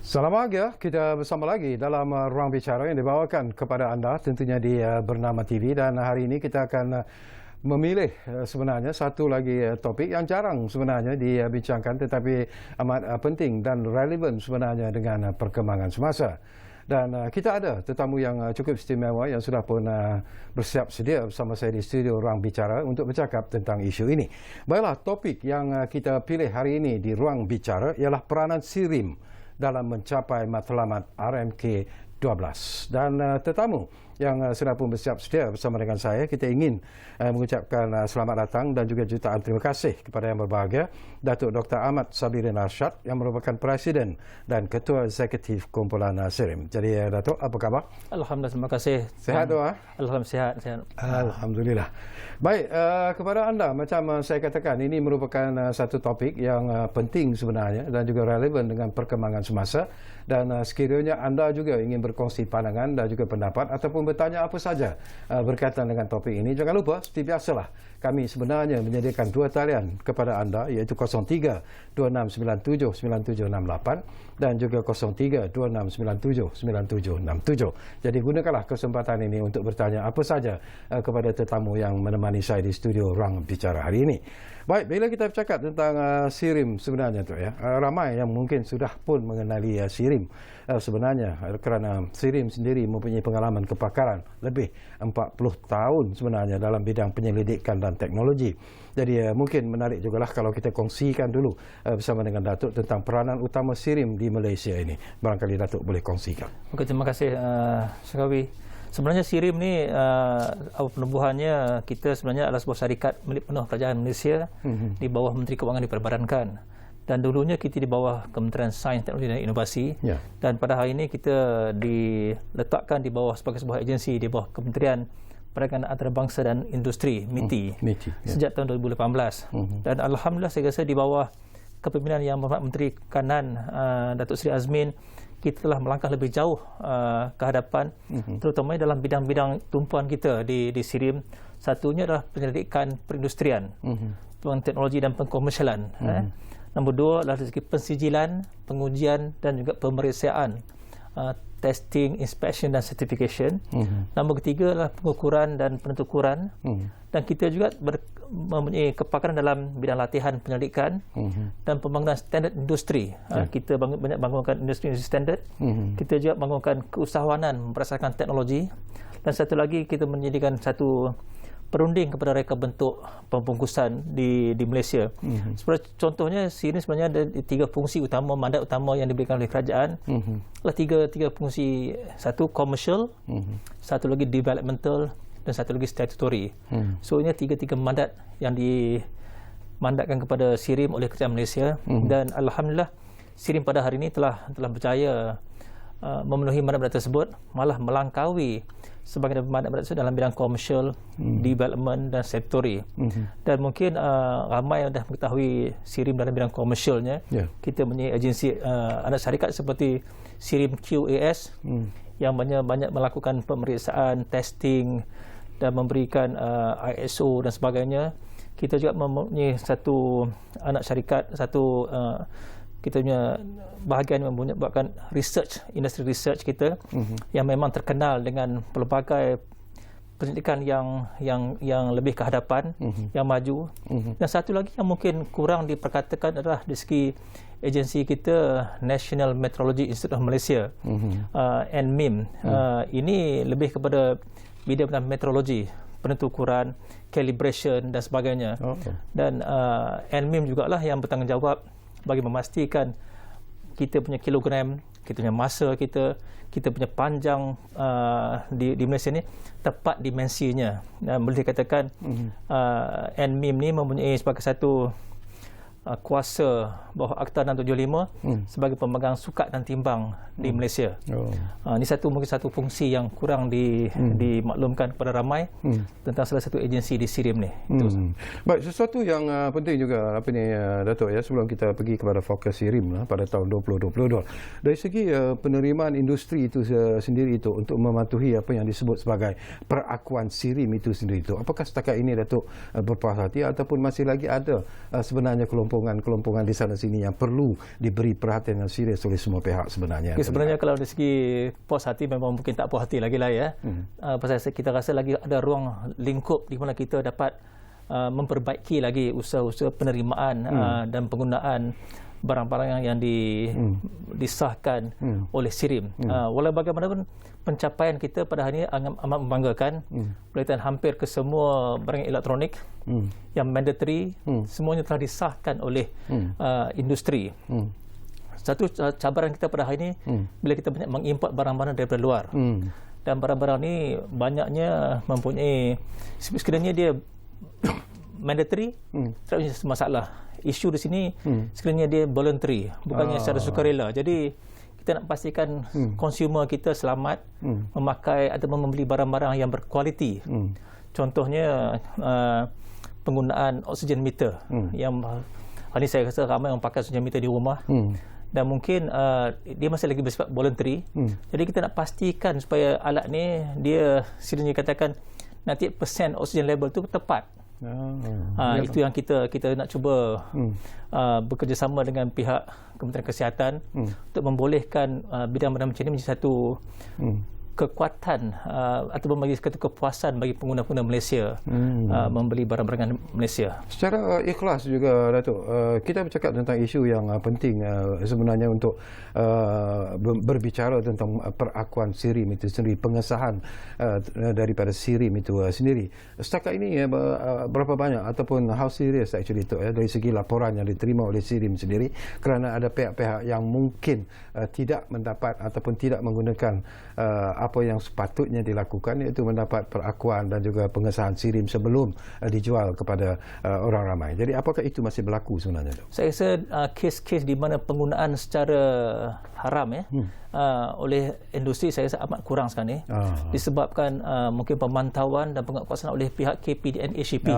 Selamat pagi, kita bersama lagi dalam Ruang Bicara yang dibawakan kepada anda tentunya di Bernama TV, dan hari ini kita akan memilih sebenarnya satu lagi topik yang jarang sebenarnya dibincangkan tetapi amat penting dan relevan sebenarnya dengan perkembangan semasa. Dan kita ada tetamu yang cukup istimewa yang sudah pun bersiap sedia bersama saya di studio Ruang Bicara untuk bercakap tentang isu ini. Baiklah, topik yang kita pilih hari ini di Ruang Bicara ialah peranan SIRIM dalam mencapai matlamat RMK12. Dan tetamu yang sudah pun bersiap sedia bersama dengan saya, kita ingin mengucapkan selamat datang dan juga jutaan terima kasih kepada yang berbahagia Datuk Dr. Ahmad Sabirin Arsyad yang merupakan Presiden dan Ketua Eksekutif Kumpulan SIRIM. Jadi Datuk, apa khabar? Alhamdulillah, terima kasih. Sihat doa? Alhamdulillah, sihat. Alhamdulillah. Baik, kepada anda, macam saya katakan, ini merupakan satu topik yang penting sebenarnya dan juga relevan dengan perkembangan semasa. Dan sekiranya anda juga ingin berkongsi pandangan dan juga pendapat ataupun bertanya apa saja berkaitan dengan topik ini, jangan lupa, seperti biasalah, kami sebenarnya menyediakan dua talian kepada anda, iaitu 03-2697-9768 dan juga 03-2697-9767. Jadi gunakanlah kesempatan ini untuk bertanya apa saja kepada tetamu yang menemani saya di studio Ruang Bicara hari ini. Baik, bila kita bercakap tentang SIRIM sebenarnya tu ya, ramai yang mungkin sudah pun mengenali SIRIM sebenarnya, kerana SIRIM sendiri mempunyai pengalaman kepakaran lebih 40 tahun sebenarnya dalam bidang penyelidikan dan teknologi. Jadi mungkin menarik jugalah kalau kita kongsikan dulu bersama dengan Datuk tentang peranan utama SIRIM di Malaysia ini. Barangkali Datuk boleh kongsikan. Okey, terima kasih Syakawi. Sebenarnya SIRIM ni penubuhannya kita sebenarnya adalah sebuah syarikat milik penuh kerajaan Malaysia di bawah Menteri Kewangan diperbadankan. Dan dulunya kita di bawah Kementerian Sains, Teknologi dan Inovasi. Dan pada hari ini kita diletakkan di bawah sebagai sebuah agensi di bawah Kementerian Perdagangan Antarabangsa dan Industri MITI, sejak tahun 2018. Dan alhamdulillah saya rasa di bawah kepimpinan Yang Berhormat Menteri Kanan Datuk Seri Azmin, kita telah melangkah lebih jauh ke hadapan, terutama dalam bidang-bidang tumpuan kita di SIRIM. Satunya adalah penyelidikan perindustrian, teknologi dan pengkomersialan. Nombor dua adalah dari segi pensijilan, pengujian dan juga pemeriksaan, testing, inspection dan certification. Nombor ketiga adalah pengukuran dan penentukuran. Dan kita juga mempunyai kepakaran dalam bidang latihan penyelidikan dan pembangunan standard industri. Kita banyak bangunkan industri standard. Kita juga bangunkan keusahawanan berdasarkan teknologi. Dan satu lagi, kita menyediakan satu perunding kepada reka bentuk pembungkusan di Malaysia. Seperti contohnya, SIRIM sebenarnya ada tiga fungsi utama, mandat utama yang diberikan oleh kerajaan. Adalah tiga fungsi. Satu commercial, satu lagi developmental dan satu lagi statutory. So ini tiga mandat yang dimandatkan kepada SIRIM oleh kerajaan Malaysia. Dan alhamdulillah SIRIM pada hari ini telah berjaya memenuhi mandat tersebut, malah melangkaui sebagai mandat tersebut dalam bidang commercial, development dan statutory. Dan mungkin ramai yang dah mengetahui SIRIM dalam bidang komersialnya. Kita mempunyai agensi anak syarikat seperti SIRIM QAS yang banyak melakukan pemeriksaan, testing dan memberikan ISO dan sebagainya. Kita juga mempunyai satu anak syarikat, kita punya bahagian yang membuatkan research, industri research kita yang memang terkenal dengan pelbagai penyelidikan yang lebih ke hadapan, yang maju. Dan satu lagi yang mungkin kurang diperkatakan adalah dari segi agensi kita, National Meteorology Institute of Malaysia, NMIM. Ini lebih kepada bidang meteorologi, penentukuran, calibration dan sebagainya. Dan NMIM jugalah yang bertanggungjawab bagi memastikan kita punya kilogram, kita punya masa kita punya panjang di Malaysia ni tepat dimensinya. Boleh dikatakan NMIM ni mempunyai sebagai satu kuasa bawah Akta 675 sebagai pemegang sukat dan timbang di Malaysia. Ini mungkin satu fungsi yang kurang dimaklumkan kepada ramai tentang salah satu agensi di SIRIM ni. Baik, sesuatu yang penting juga Datuk ya, sebelum kita pergi kepada fokus SIRIM pada tahun 2022. Dari segi penerimaan industri itu sendiri itu untuk mematuhi apa yang disebut sebagai perakuan SIRIM itu sendiri itu. Apakah setakat ini Datuk berpuas hati ataupun masih lagi ada sebenarnya kelompok kelompongan di sana sini yang perlu diberi perhatian yang serius oleh semua pihak sebenarnya. Sebenarnya kalau dari segi puas hati memang mungkin tak puas hati lagi lah ya. Pasal kita rasa lagi ada ruang lingkup di mana kita dapat memperbaiki lagi usaha-usaha penerimaan dan penggunaan barang-barang yang disahkan oleh SIRIM. Walau bagaimanapun pencapaian kita pada hari ini amat membanggakan. Berkaitan hampir ke semua barang elektronik yang mandatory, semuanya telah disahkan oleh industri. Satu cabaran kita pada hari ini bila kita banyak mengimport barang-barang daripada luar. Dan barang-barang ni banyaknya mempunyai, sekiranya dia mandatory, tak ada masalah. Isu di sini sekiranya dia voluntary, bukannya secara sukarela. Jadi kita nak pastikan konsumer kita selamat memakai atau membeli barang-barang yang berkualiti. Contohnya penggunaan oksigen meter yang hari ini saya rasa ramai orang pakai oksigen meter di rumah. Dan mungkin dia masih lagi bersifat voluntary. Jadi kita nak pastikan supaya alat ni dia sekiranya katakan 98% oksigen level tu tepat. Itu yang kita nak cuba bekerjasama dengan pihak Kementerian Kesihatan untuk membolehkan bidang-bidang macam ini menjadi satu kekuatan atau membagi satu kepuasan bagi pengguna-pengguna Malaysia membeli barang-barang Malaysia. Secara ikhlas juga, Datuk, kita bercakap tentang isu yang penting sebenarnya untuk berbicara tentang perakuan SIRIM itu sendiri, pengesahan daripada SIRIM itu sendiri. Setakat ini berapa banyak ataupun how serious actually itu dari segi laporan yang diterima oleh SIRIM sendiri, kerana ada pihak-pihak yang mungkin tidak mendapat ataupun tidak menggunakan apa yang sepatutnya dilakukan, iaitu mendapat perakuan dan juga pengesahan SIRIM sebelum dijual kepada orang ramai. Jadi apakah itu masih berlaku sebenarnya, Dok? Saya rasa kes-kes di mana penggunaan secara haram oleh industri saya rasa amat kurang sekarang ni. Disebabkan mungkin pemantauan dan penguatkuasaan oleh pihak KP dan HCP.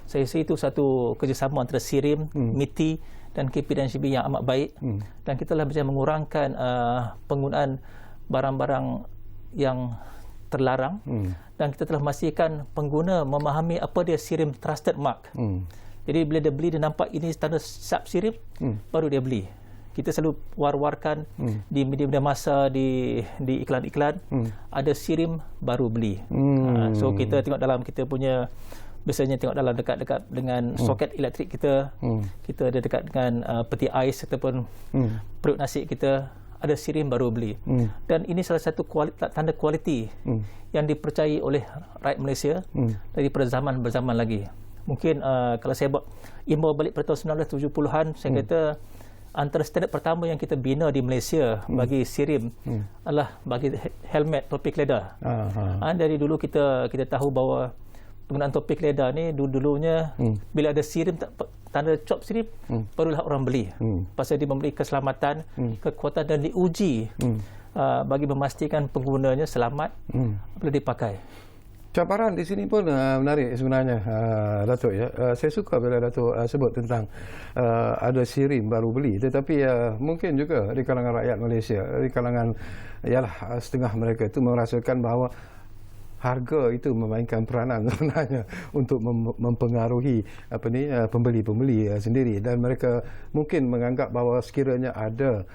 Saya rasa itu satu kerjasama antara SIRIM, MITI dan KP dan HCP yang amat baik. Dan kita telah berjaya mengurangkan penggunaan barang-barang yang terlarang, dan kita telah memastikan pengguna memahami apa dia SIRIM Trusted Mark. Jadi bila dia beli, dia nampak ini standard sub SIRIM, baru dia beli. Kita selalu war-warkan di media-media masa, di iklan-iklan, ada SIRIM baru beli. So kita tengok dalam kita punya, biasanya tengok dalam dekat-dekat dengan soket elektrik kita, kita ada dekat dengan peti ais ataupun perut nasi kita, ada SIRIM baru beli. Dan ini salah satu tanda kualiti yang dipercayai oleh rakyat Malaysia daripada zaman berzaman lagi. Mungkin kalau saya buat imbau balik pada tahun 1970-an, saya kata antara standard pertama yang kita bina di Malaysia bagi SIRIM adalah bagi helmet topi keledar. Dari dulu kita tahu bahawa penggunaan topi keledar ni dulunya bila ada SIRIM, tanda cop SIRIM, barulah orang beli. Pasal dia memberi keselamatan, kekuatan, dan diuji bagi memastikan penggunanya selamat bila dipakai. Cabaran di sini pun menarik sebenarnya, Datuk, ya. Saya suka bila Datuk sebut tentang ada SIRIM baru beli, tetapi mungkin juga di kalangan rakyat Malaysia, di kalangan setengah mereka itu merasakan bahawa harga itu memainkan peranan sebenarnya untuk mempengaruhi pembeli-pembeli sendiri, dan mereka mungkin menganggap bahawa sekiranya ada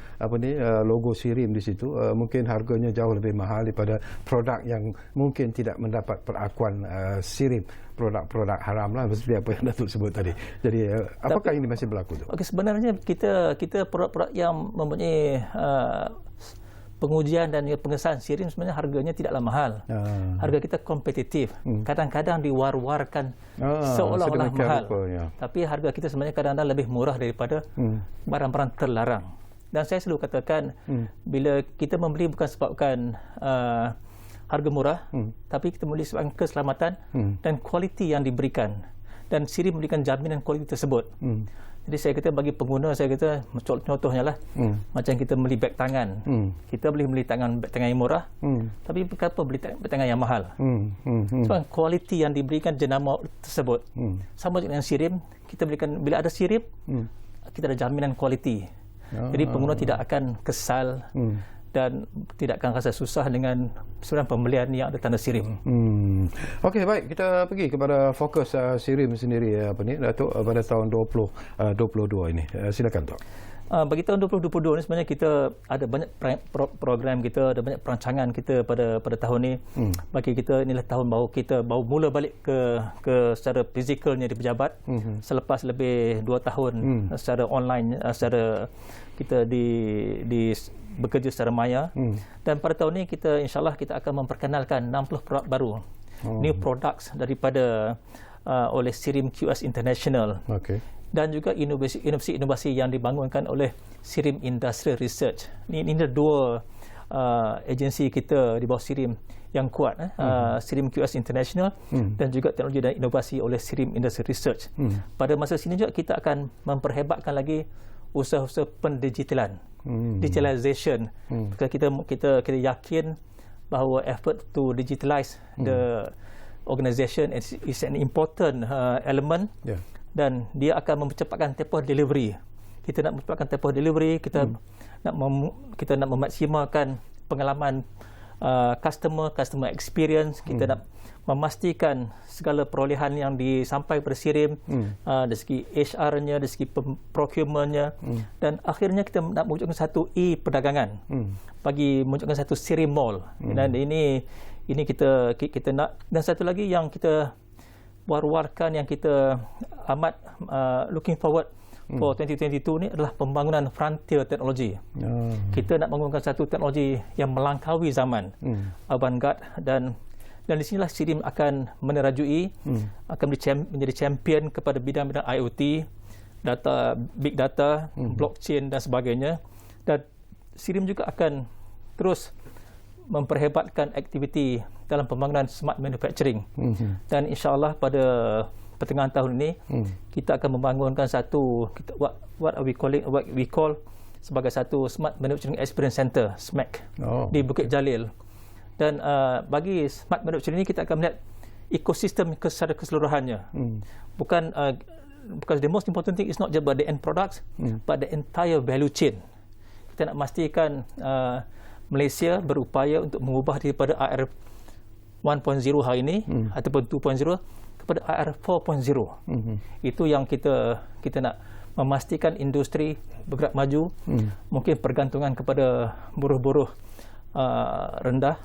logo SIRIM di situ, mungkin harganya jauh lebih mahal daripada produk yang mungkin tidak mendapat perakuan SIRIM, produk-produk haram lah, seperti apa yang Datuk sebut tadi. Jadi apakah ini masih berlaku tu? Okay, sebenarnya kita produk-produk yang mempunyai pengujian dan pengesahan SIRIM sebenarnya harganya tidaklah mahal. Harga kita kompetitif. Kadang-kadang diwar-warkan seolah-olah mahal. Tapi harga kita sebenarnya kadang-kadang lebih murah daripada barang-barang terlarang. Dan saya selalu katakan, bila kita membeli bukan sebabkan harga murah, tapi kita membeli sebabkan keselamatan dan kualiti yang diberikan. Dan SIRIM memberikan jaminan kualiti tersebut. Jadi saya kata bagi pengguna, saya kata contohnya lah, macam kita beli beg tangan. Kita boleh beli beg tangan yang murah, tapi kenapa beli beg tangan yang mahal? Sebab kualiti yang diberikan jenama tersebut. Sama dengan SIRIM, kita berikan, bila ada SIRIM, kita ada jaminan kualiti. Jadi pengguna tidak akan kesal dan tidak akan rasa susah dengan sebenarnya pembelian yang ada tanda SIRIM. Okey, baik, kita pergi kepada fokus SIRIM sendiri Datuk, pada tahun 2022 ini. Silakan Tok. Bagi tahun 2022 ni sebenarnya kita ada banyak program kita, ada banyak perancangan kita pada tahun ni. Bagi kita inilah tahun baru kita baru mula balik ke secara fizikalnya di pejabat selepas lebih 2 tahun secara online, secara kita di bekerja secara maya. Dan pada tahun ni kita insyaAllah kita akan memperkenalkan 60 produk baru, new products daripada oleh SIRIM QS International. Dan juga inovasi yang dibangunkan oleh SIRIM Industrial Research. Ini ada 2 agensi kita di bawah SIRIM yang kuat, SIRIM QS International dan juga teknologi dan inovasi oleh SIRIM Industrial Research. Pada masa sini juga kita akan memperhebatkan lagi usaha-usaha pendigitalan, digitalization. Kita yakin bahawa effort to digitalize the organisation is an important element. Dan dia akan mempercepatkan tempoh delivery. Kita nak mempercepatkan tempoh delivery, kita nak memaksimalkan pengalaman customer experience, kita nak memastikan segala perolehan yang disampaikan kepada SIRIM dari segi HR-nya, dari segi procurement-nya, dan akhirnya kita nak mewujudkan satu perdagangan bagi mewujudkan satu SIRIM Mall. Dan ini kita nak. Dan satu lagi yang kita war-warkan, yang kita amat looking forward for 2022 ni adalah pembangunan frontier teknologi. Kita nak bangunkan satu teknologi yang melangkaui zaman, avant-garde, dan di sinilah SIRIM akan menerajui, akan menjadi champion kepada bidang-bidang IoT, big data, blockchain dan sebagainya. Dan SIRIM juga akan terus memperhebatkan aktiviti dalam pembangunan smart manufacturing. Dan insyaAllah pada pertengahan tahun ini kita akan membangunkan satu what we call sebagai satu Smart Manufacturing Experience Center, SMAC, di Bukit Jalil. Dan bagi smart manufacturing ini kita akan melihat ekosistem secara keseluruhannya. Bukan because the most important thing is not just about the end products, but the entire value chain. Kita nak memastikan Malaysia berupaya untuk mengubah daripada AR 1.0 hari ini ataupun 2.0 kepada AR 4.0. Itu yang kita nak memastikan industri bergerak maju, mungkin pergantungan kepada buruh-buruh rendah,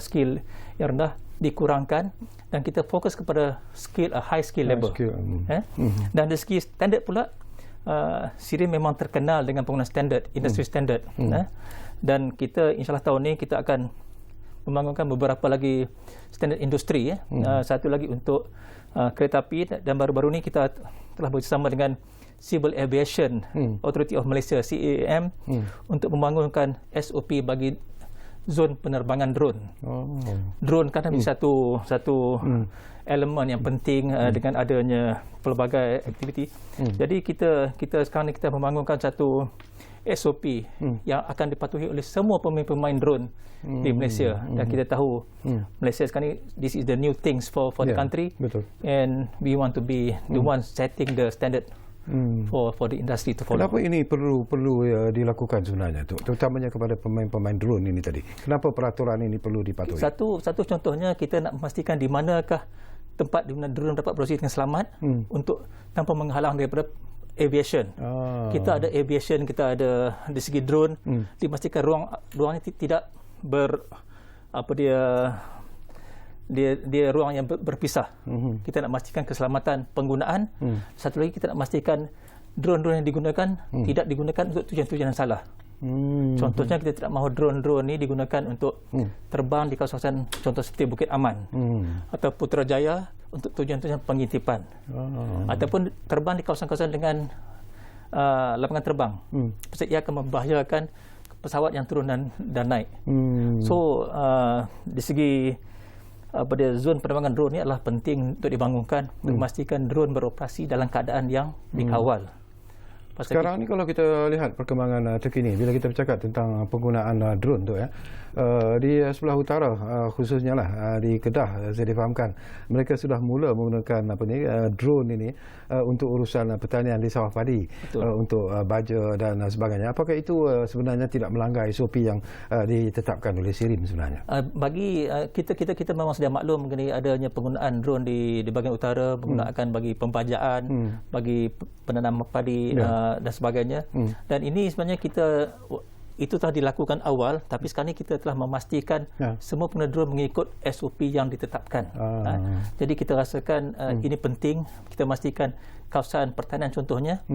skill yang rendah dikurangkan, dan kita fokus kepada skill high skill level. Dan dari segi standard pula, SIRIM memang terkenal dengan penggunaan standard, industri standard. Dan kita insyaAllah tahun ini kita akan membangunkan beberapa lagi standard industri. Satu lagi untuk kereta api, dan baru-baru ini kita telah bersama dengan Civil Aviation Authority of Malaysia, CAAM, untuk membangunkan SOP bagi zon penerbangan drone. Drone kan menjadi satu elemen yang penting dengan adanya pelbagai aktiviti. Jadi kita sekarang ni kita membangunkan satu SOP yang akan dipatuhi oleh semua pemain drone di Malaysia. Dan kita tahu Malaysia sekarang ni, this is the new things for the country. And we want to be the ones setting the standard for the industry to follow. Kenapa ini perlu dilakukan sebenarnya tu, terutamanya kepada pemain-pemain drone ini tadi? Kenapa peraturan ini perlu dipatuhi? Satu contohnya, kita nak memastikan di manakah tempat di mana drone dapat beroperasi dengan selamat untuk tanpa menghalang daripada aviation. Kita ada aviation, kita ada dari segi drone, dipastikan ruangnya tidak dia ruang yang berpisah. Kita nak memastikan keselamatan penggunaan. Satu lagi, kita nak memastikan drone-drone yang digunakan tidak digunakan untuk tujuan-tujuan yang salah. Contohnya, kita tidak mahu drone-drone ini digunakan untuk terbang di kawasan contoh seperti Bukit Aman atau Putrajaya untuk tujuan-tujuan pengintipan, ataupun terbang di kawasan-kawasan dengan lapangan terbang. Ia akan membahayakan pesawat yang turun dan naik. So di segi pada zon penerbangan drone ini adalah penting untuk dibangunkan untuk memastikan drone beroperasi dalam keadaan yang dikawal. Sekarang ni kalau kita lihat perkembangan terkini, bila kita bercakap tentang penggunaan drone tu di sebelah utara khususnya lah di Kedah, saya difahamkan mereka sudah mula menggunakan drone ini untuk urusan pertanian di sawah padi, untuk baja dan sebagainya. Apakah itu sebenarnya tidak melanggar SOP yang ditetapkan oleh SIRIM sebenarnya? Bagi kita memang sudah maklum mengenai adanya penggunaan drone di bahagian utara, menggunakan bagi pembajaan, bagi penanam padi dan sebagainya. Dan ini sebenarnya itu telah dilakukan awal, tapi sekarang ini kita telah memastikan semua pengguna drone mengikut SOP yang ditetapkan. Jadi kita rasakan ini penting, kita memastikan kawasan pertanian contohnya,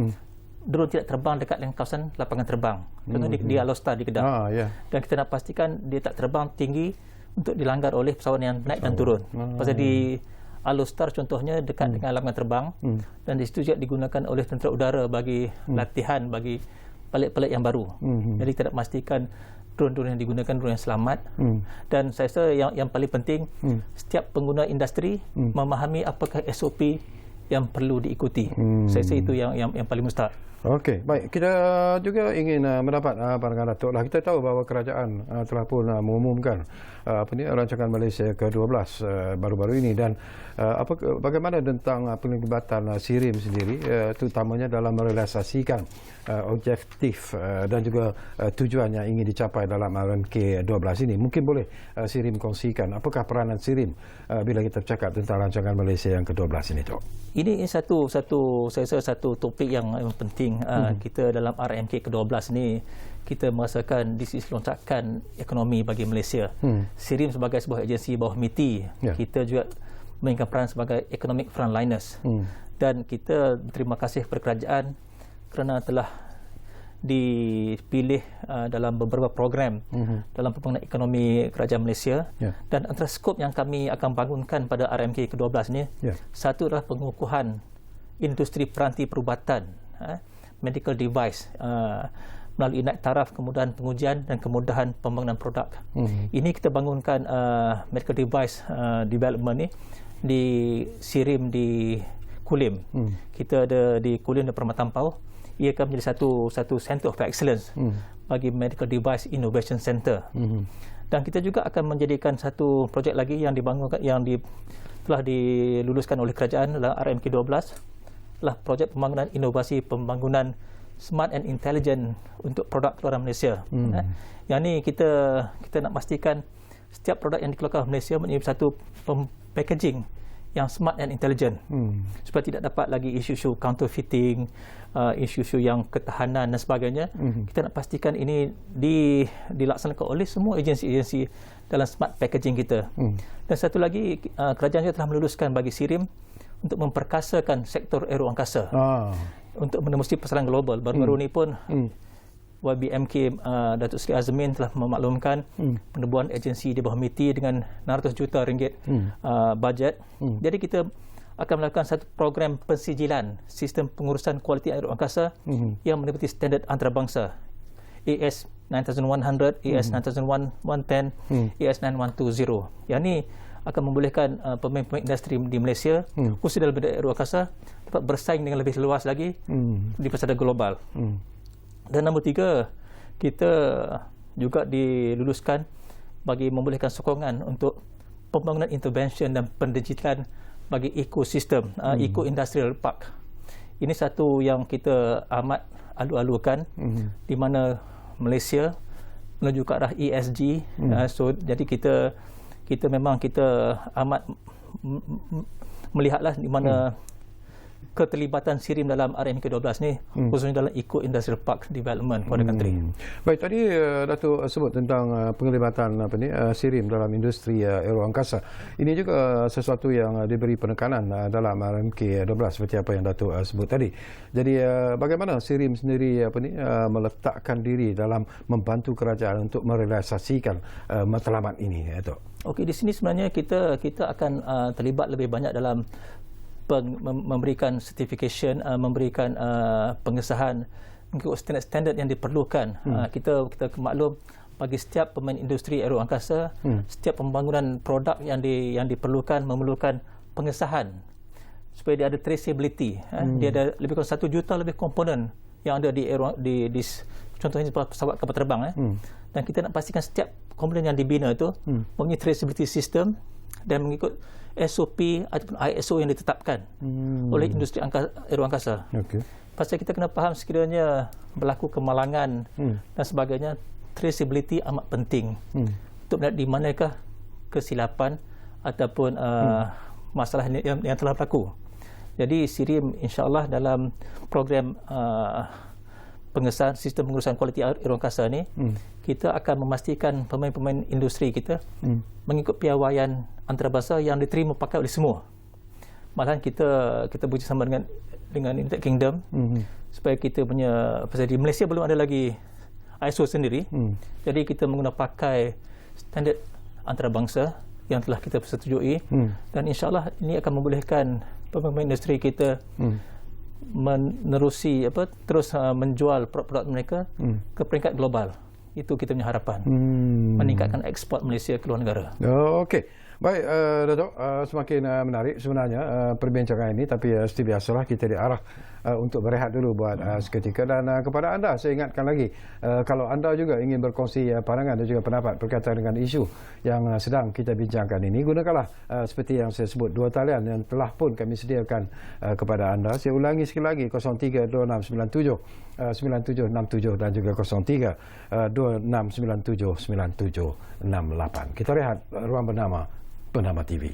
drone tidak terbang dekat dengan kawasan lapangan terbang. Contohnya di Alostar di Kedah. Dan kita nak pastikan dia tak terbang tinggi untuk dilanggar oleh pesawat yang naik dan turun. Pasal di Alostar contohnya dekat dengan lapangan terbang, dan di situ juga digunakan oleh tentera udara bagi latihan bagi pelik-pelik yang baru. Jadi kita nak memastikan drone-drone yang digunakan drone yang selamat. Dan saya rasa yang paling penting, setiap pengguna industri memahami apakah SOP yang perlu diikuti. Saya rasa itu yang paling mustahak. Okey, baik. Kita juga ingin mendapat pandangan Datuk lah. Kita tahu bahawa kerajaan telah pun mengumumkan rancangan Malaysia ke-12 baru-baru ini, dan bagaimana tentang penglibatan SIRIM sendiri, terutamanya dalam merealisasikan objektif dan juga tujuan yang ingin dicapai dalam RMK12 ini. Mungkin boleh SIRIM kongsikan apakah peranan SIRIM bila kita bercakap tentang rancangan Malaysia yang ke-12 ini, Tok? Ini satu saya rasa satu topik yang penting. Kita dalam RMK ke-12 ni kita merasakan this is loncakan ekonomi bagi Malaysia. SIRIM sebagai sebuah agensi bawah MITI, kita juga mainkan peran sebagai economic frontliners. Dan kita berterima kasih kepada kerajaan kerana telah dipilih dalam beberapa program dalam pembangunan ekonomi kerajaan Malaysia. Dan antara skop yang kami akan bangunkan pada RMK ke-12 ni, satu adalah pengukuhan industri peranti perubatan, medical device, melalui naik taraf, kemudahan pengujian dan kemudahan pembangunan produk. Ini kita bangunkan medical device development ni di SIRIM di Kulim. Kita ada di Kulim dan Permatampau. Ia akan menjadi satu center of excellence bagi medical device innovation center. Dan kita juga akan menjadikan satu projek lagi yang dibangunkan, telah diluluskan oleh kerajaan dalam RMK 12, adalah projek pembangunan inovasi pembangunan smart and intelligent untuk produk keluaran Malaysia. Yang ni kita nak pastikan setiap produk yang dikeluarkan Malaysia mempunyai satu packaging yang smart and intelligent, supaya tidak dapat lagi isu-isu counterfeiting, isu-isu yang ketahanan dan sebagainya. Kita nak pastikan ini dilaksanakan oleh semua agensi-agensi dalam smart packaging kita. Dan satu lagi, kerajaan juga telah meluluskan bagi SIRIM untuk memperkasakan sektor aeroangkasa untuk menemui persoalan global. Baru-baru ni pun YBMK Datuk Seri Azmin telah memaklumkan penubuhan agensi di bawah MITI dengan 600 juta ringgit bajet. Jadi kita akan melakukan satu program pensijilan sistem pengurusan kualiti aeroangkasa yang meliputi standard antarabangsa AS 9100, AS 9110, AS 9120. Yang ni akan membolehkan pemain-pemain industri di Malaysia, khusus dalam bidang aeroangkasa, dapat bersaing dengan lebih luas lagi di pasar global. Dan nombor 3, kita juga diluluskan bagi membolehkan sokongan untuk pembangunan intervention dan pendigitalan bagi ekosistem, eco-industrial park. Ini satu yang kita amat alu-alukan, di mana Malaysia menuju ke arah ESG. Jadi kita memang amat melihatlah di mana keterlibatan SIRIM dalam RMK 12 ni, khususnya dalam Eco Industrial Park Development for the country. Baik, tadi Datuk sebut tentang penglibatan SIRIM dalam industri aeroangkasa. Ini juga sesuatu yang diberi penekanan dalam RMK 12 seperti apa yang Datuk sebut tadi. Jadi bagaimana SIRIM sendiri meletakkan diri dalam membantu kerajaan untuk merealisasikan matlamat ini, Datuk? Okey, di sini sebenarnya kita akan terlibat lebih banyak dalam memberikan certification, memberikan pengesahan mengikut standard yang diperlukan. Kita maklum, bagi setiap pemain industri aeroangkasa, setiap pembangunan produk yang diperlukan memerlukan pengesahan supaya dia ada traceability. Dia ada lebih kurang 1 juta lebih komponen yang ada di contohnya pesawat kapal terbang. Dan kita nak pastikan setiap komponen yang dibina itu mempunyai traceability system dan mengikut SOP ataupun ISO yang ditetapkan oleh industri aeroangkasa. Pasal kita kena faham sekiranya berlaku kemalangan dan sebagainya, traceability amat penting untuk melihat di manakah kesilapan ataupun masalah yang telah berlaku. Jadi SIRIM insya-Allah dalam program pengesahan sistem pengurusan kualiti aeroangkasa ni, kita akan memastikan pemain-pemain industri kita mengikut piawaian antarabangsa yang diterima pakai oleh semua. Malahan kita bekerjasama dengan United Kingdom supaya kita punya, pasal di Malaysia belum ada lagi ISO sendiri. Jadi kita menggunakan pakai standard antarabangsa yang telah kita persetujui, dan insya-Allah ini akan membolehkan pemain industri kita menerusi terus menjual produk-produk mereka ke peringkat global. Itu kita punya harapan, meningkatkan ekspor Malaysia ke luar negara. Okey. Baik, Datuk, semakin menarik sebenarnya perbincangan ini, tapi seperti biasalah kita diarah untuk berehat dulu buat seketika. Dan kepada anda saya ingatkan lagi, kalau anda juga ingin berkongsi pandangan dan juga pendapat berkaitan dengan isu yang sedang kita bincangkan ini, gunakanlah seperti yang saya sebut, dua talian yang telah pun kami sediakan kepada anda. Saya ulangi sekali lagi, 032697 9767 dan juga 0326979768. Kita rehat ruang bernama TV.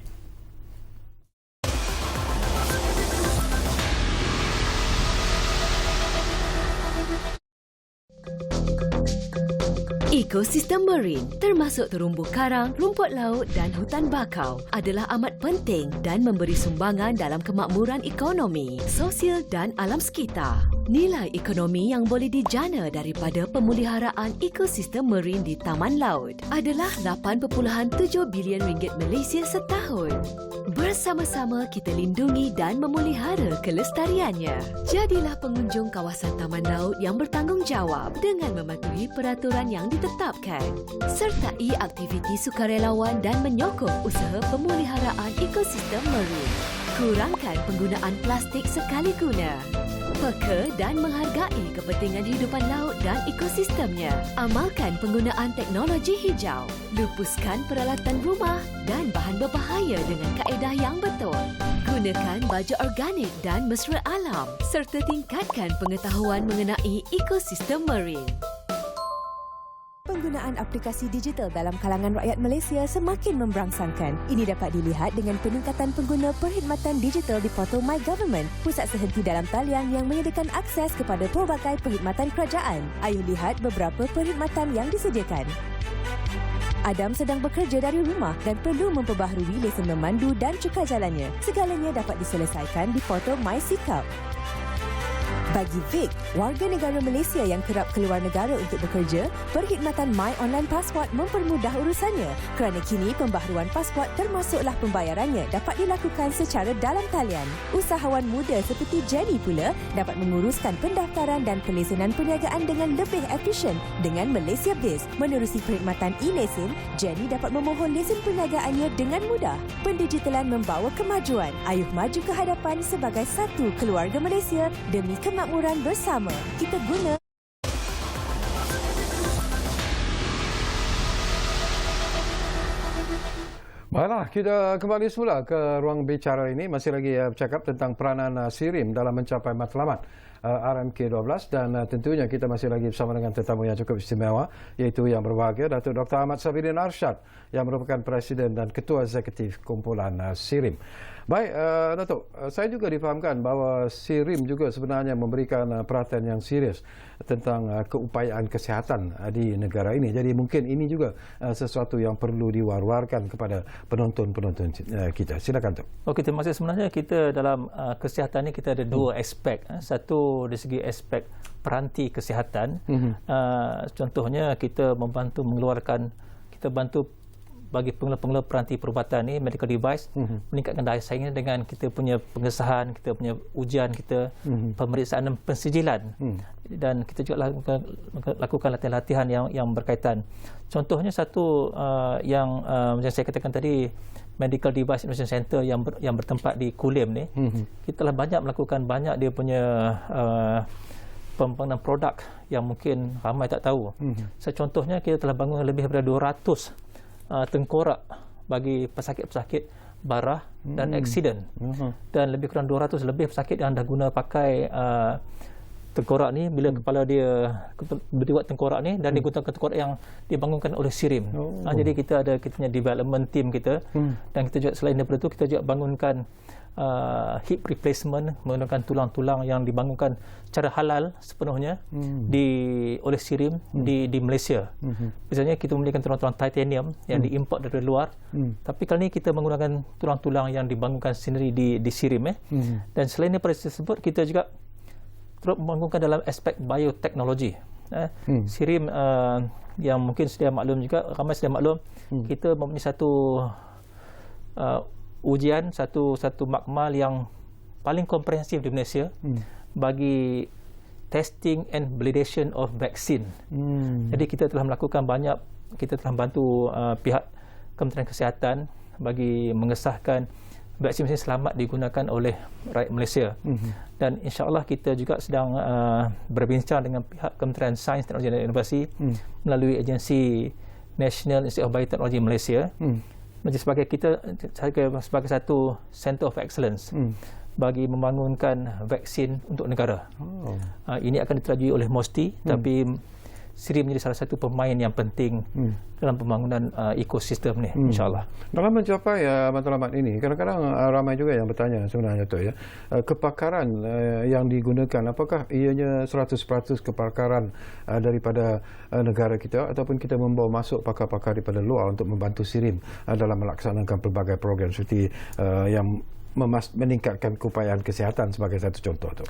Ekosistem marine termasuk terumbu karang, rumput laut dan hutan bakau adalah amat penting dan memberi sumbangan dalam kemakmuran ekonomi, sosial dan alam sekitar. Nilai ekonomi yang boleh dijana daripada pemeliharaan ekosistem marine di taman laut adalah 8.7 bilion ringgit Malaysia setahun. Bersama-sama kita lindungi dan memelihara kelestariannya. Jadilah pengunjung kawasan taman laut yang bertanggungjawab dengan mematuhi peraturan yang ditetapkan. Sertai aktiviti sukarelawan dan menyokong usaha pemeliharaan ekosistem marine. Kurangkan penggunaan plastik sekali guna. Peka dan menghargai kepentingan hidupan laut dan ekosistemnya. Amalkan penggunaan teknologi hijau. Lupuskan peralatan rumah dan bahan berbahaya dengan kaedah yang betul. Gunakan baju organik dan mesra alam serta tingkatkan pengetahuan mengenai ekosistem marine. Penggunaan aplikasi digital dalam kalangan rakyat Malaysia semakin memberangsangkan. Ini dapat dilihat dengan peningkatan pengguna perkhidmatan digital di portal My Government, pusat sehenti dalam talian yang menyediakan akses kepada pelbagai perkhidmatan kerajaan. Ayuh lihat beberapa perkhidmatan yang disediakan. Adam sedang bekerja dari rumah dan perlu memperbaharui lesen memandu dan cukai jalannya. Segalanya dapat diselesaikan di portal My Sikap. Bagi Vic, warga negara Malaysia yang kerap keluar negara untuk bekerja, perkhidmatan My Online Passport mempermudah urusannya kerana kini pembaharuan pasport termasuklah pembayarannya dapat dilakukan secara dalam talian. Usahawan muda seperti Jenny pula dapat menguruskan pendaftaran dan pelesenan perniagaan dengan lebih efisien dengan Malaysia Biz. Menerusi perkhidmatan e-lesen, Jenny dapat memohon lesen perniagaannya dengan mudah. Pendigitalan membawa kemajuan. Ayuh maju ke hadapan sebagai satu keluarga Malaysia demi kemakmuran bersama. Kita guna. Baiklah, kita kembali semula ke ruang bicara ini. Masih lagi bercakap tentang peranan SIRIM dalam mencapai matlamat RMK12, dan tentunya kita masih lagi bersama dengan tetamu yang cukup istimewa, iaitu yang berbahagia Datuk Dr. Ahmad Safiuddin Arsyad yang merupakan Presiden dan Ketua Eksekutif kumpulan SIRIM. Baik, Datuk, saya juga difahamkan bahawa SIRIM juga sebenarnya memberikan perhatian yang serius tentang keupayaan kesihatan di negara ini. Jadi mungkin ini juga sesuatu yang perlu diwar-warkan kepada penonton-penonton kita. Silakan, Datuk. Okey, terima kasih. Sebenarnya kita dalam kesihatan ini kita ada dua aspek. Satu dari segi aspek peranti kesihatan. Contohnya kita membantu mengeluarkan, kita bantu bagi pengguna-pengguna peranti perubatan ni, medical device, meningkatkan daya saingnya dengan kita punya pengesahan, kita punya ujian kita, pemeriksaan dan pensijilan. Dan kita juga lakukan latihan-latihan yang berkaitan. Contohnya satu yang saya katakan tadi, Medical Device Innovation Center yang bertempat di Kulim ni, kita telah banyak melakukan banyak dia punya pembangunan produk yang mungkin ramai tak tahu. Contohnya kita telah bangun lebih daripada 200 tengkorak bagi pesakit-pesakit barah dan aksiden. Dan lebih kurang 200 lebih pesakit yang dah guna pakai tengkorak ni bila kepala dia buat tengkorak ni, dan digunakan tengkorak yang dibangunkan oleh SIRIM. Jadi kita punya development team kita, dan kita juga selain daripada itu kita juga bangunkan hip replacement menggunakan tulang-tulang yang dibangunkan secara halal sepenuhnya oleh SIRIM di Malaysia. Misalnya kita membelikan tulang-tulang titanium yang diimport dari luar, tapi kali ini kita menggunakan tulang-tulang yang dibangunkan sendiri di SIRIM. Dan selain daripada tersebut, kita juga turut membangunkan dalam aspek bioteknologi. SIRIM yang mungkin sedia maklum juga, ramai sedia maklum, kita mempunyai satu ujian, satu makmal yang paling komprehensif di Malaysia bagi testing and validation of vaccine. Jadi kita telah melakukan banyak, kita telah bantu pihak Kementerian Kesihatan bagi mengesahkan vaksin selamat digunakan oleh rakyat Malaysia. Dan insya-Allah kita juga sedang berbincang dengan pihak Kementerian Sains, Teknologi dan Inovasi melalui agensi National Institute of Biotechnology Malaysia. Sebagai sebagai satu center of excellence bagi membangunkan vaksin untuk negara. Ini akan diterajui oleh MOSTI, tapi SIRIM menjadi salah satu pemain yang penting dalam pembangunan ekosistem ni, insya-Allah. Dalam mencapai matlamat ini, kadang-kadang ramai juga yang bertanya sebenarnya tu ya, kepakaran yang digunakan, apakah ianya 100% kepakaran daripada negara kita, ataupun kita membawa masuk pakar-pakar daripada luar untuk membantu SIRIM dalam melaksanakan pelbagai program seperti yang meningkatkan keupayaan kesihatan sebagai satu contoh tu.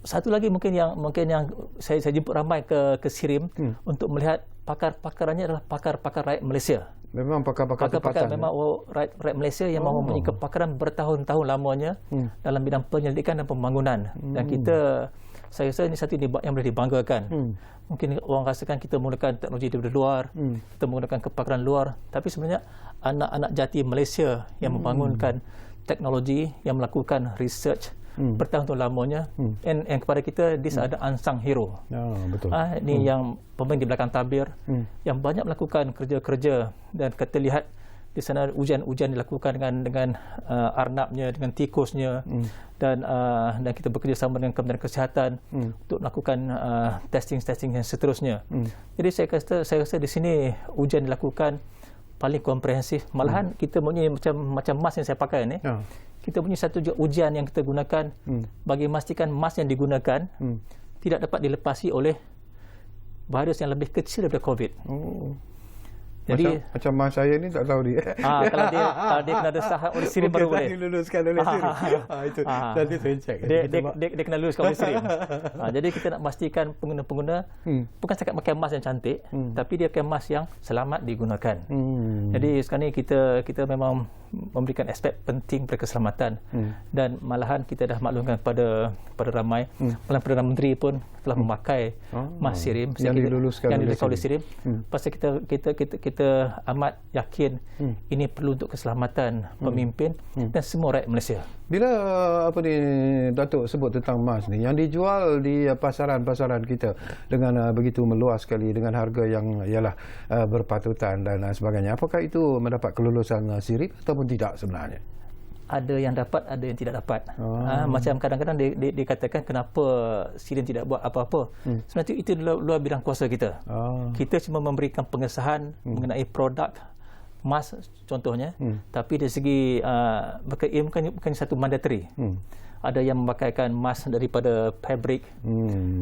Satu lagi mungkin yang saya jemput ramai ke SIRIM untuk melihat pakar-pakarannya adalah pakar-pakar rakyat Malaysia. Memang pakar-pakar tempatan. Memang rakyat Malaysia yang mempunyai kepakaran bertahun-tahun lamanya dalam bidang penyelidikan dan pembangunan. Dan saya rasa ini satu yang boleh dibanggakan. Mungkin orang rasakan kita menggunakan teknologi dari luar, kita menggunakan kepakaran luar, tapi sebenarnya anak-anak jati Malaysia yang membangunkan teknologi, yang melakukan research bertahun-tahun lamanya, and kepada kita these ada unsung hero. Betul. Ini yang pemain di belakang tabir yang banyak melakukan kerja-kerja, dan kita lihat di sana ujian-ujian dilakukan dengan arnabnya, dengan tikusnya, dan kita bekerjasama dengan Kementerian Kesihatan untuk melakukan testing yang seterusnya. Jadi saya rasa di sini ujian dilakukan paling komprehensif. Malahan kita mempunyai macam mask yang saya pakai ni. Kita punya satu ujian yang kita gunakan bagi memastikan mask yang digunakan tidak dapat dilepasi oleh virus yang lebih kecil daripada COVID. Jadi macam mas saya ni tak tahu dia. Kalau dia kena desah oleh SIRIM baru boleh. Diluluskan oleh SIRIM. Itu nanti saya cek. Dia kena luluskan oleh SIRIM. Jadi kita nak pastikan pengguna-pengguna bukan setakat pakai mask yang cantik, tapi dia pakai mask yang selamat digunakan. Jadi sekarang ni kita memang memberikan aspek penting keselamatan, dan malahan kita dah maklumkan kepada ramai, malahan Perdana Menteri pun telah memakai mask SIRIM yang diluluskan oleh SIRIM. Pasal kita amat yakin ini perlu untuk keselamatan pemimpin dan semua rakyat Malaysia. Bila Datuk sebut tentang emas ni yang dijual di pasaran-pasaran kita dengan begitu meluas sekali, dengan harga yang ialah berpatutan dan sebagainya, apakah itu mendapat kelulusan SIRIM ataupun tidak sebenarnya? Ada yang dapat, ada yang tidak dapat. Macam kadang-kadang dikatakan kenapa SIRIM tidak buat apa-apa. Sebenarnya itu luar bidang kuasa kita. Kita cuma memberikan pengesahan mengenai produk emas contohnya, tapi dari segi bukan satu mandatory. Ada yang memakaikan emas daripada fabrik,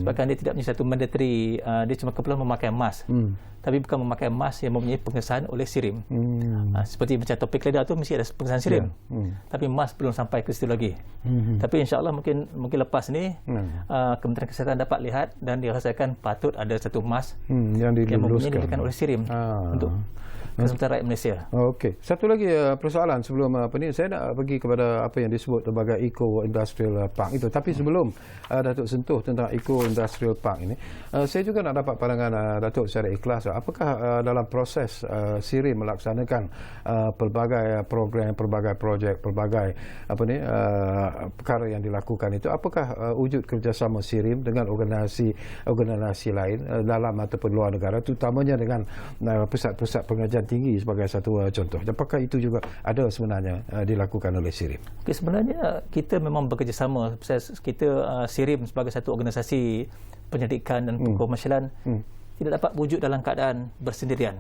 sebabkan dia tidak punya satu mandatory, dia cuma keperluan memakai emas, tapi bukan memakai emas yang mempunyai pengesahan oleh SIRIM. Seperti macam topik ledah tu mesti ada pengesahan SIRIM, tapi emas belum sampai ke situ lagi. Tapi insya-Allah mungkin lepas ni Kementerian Kesihatan dapat lihat dan dirasakan patut ada satu emas yang diberikan oleh SIRIM untuk keselamatan rakyat Malaysia. Okey. Satu lagi persoalan sebelum saya nak pergi kepada apa yang disebut sebagai eco industry Industrial Park itu. Tapi sebelum Datuk sentuh tentang Eco Industrial Park ini, saya juga nak dapat pandangan Datuk secara ikhlas. Apakah dalam proses SIRIM melaksanakan pelbagai program, pelbagai projek, pelbagai perkara yang dilakukan itu, apakah wujud kerjasama SIRIM dengan organisasi lain dalam ataupun luar negara, terutamanya dengan pusat-pusat pengajian tinggi sebagai satu contoh? Apakah itu juga ada sebenarnya dilakukan oleh SIRIM? Okay, sebenarnya kita memang bekerjasama. Kita SIRIM sebagai satu organisasi penyelidikan dan komersialan tidak dapat wujud dalam keadaan bersendirian.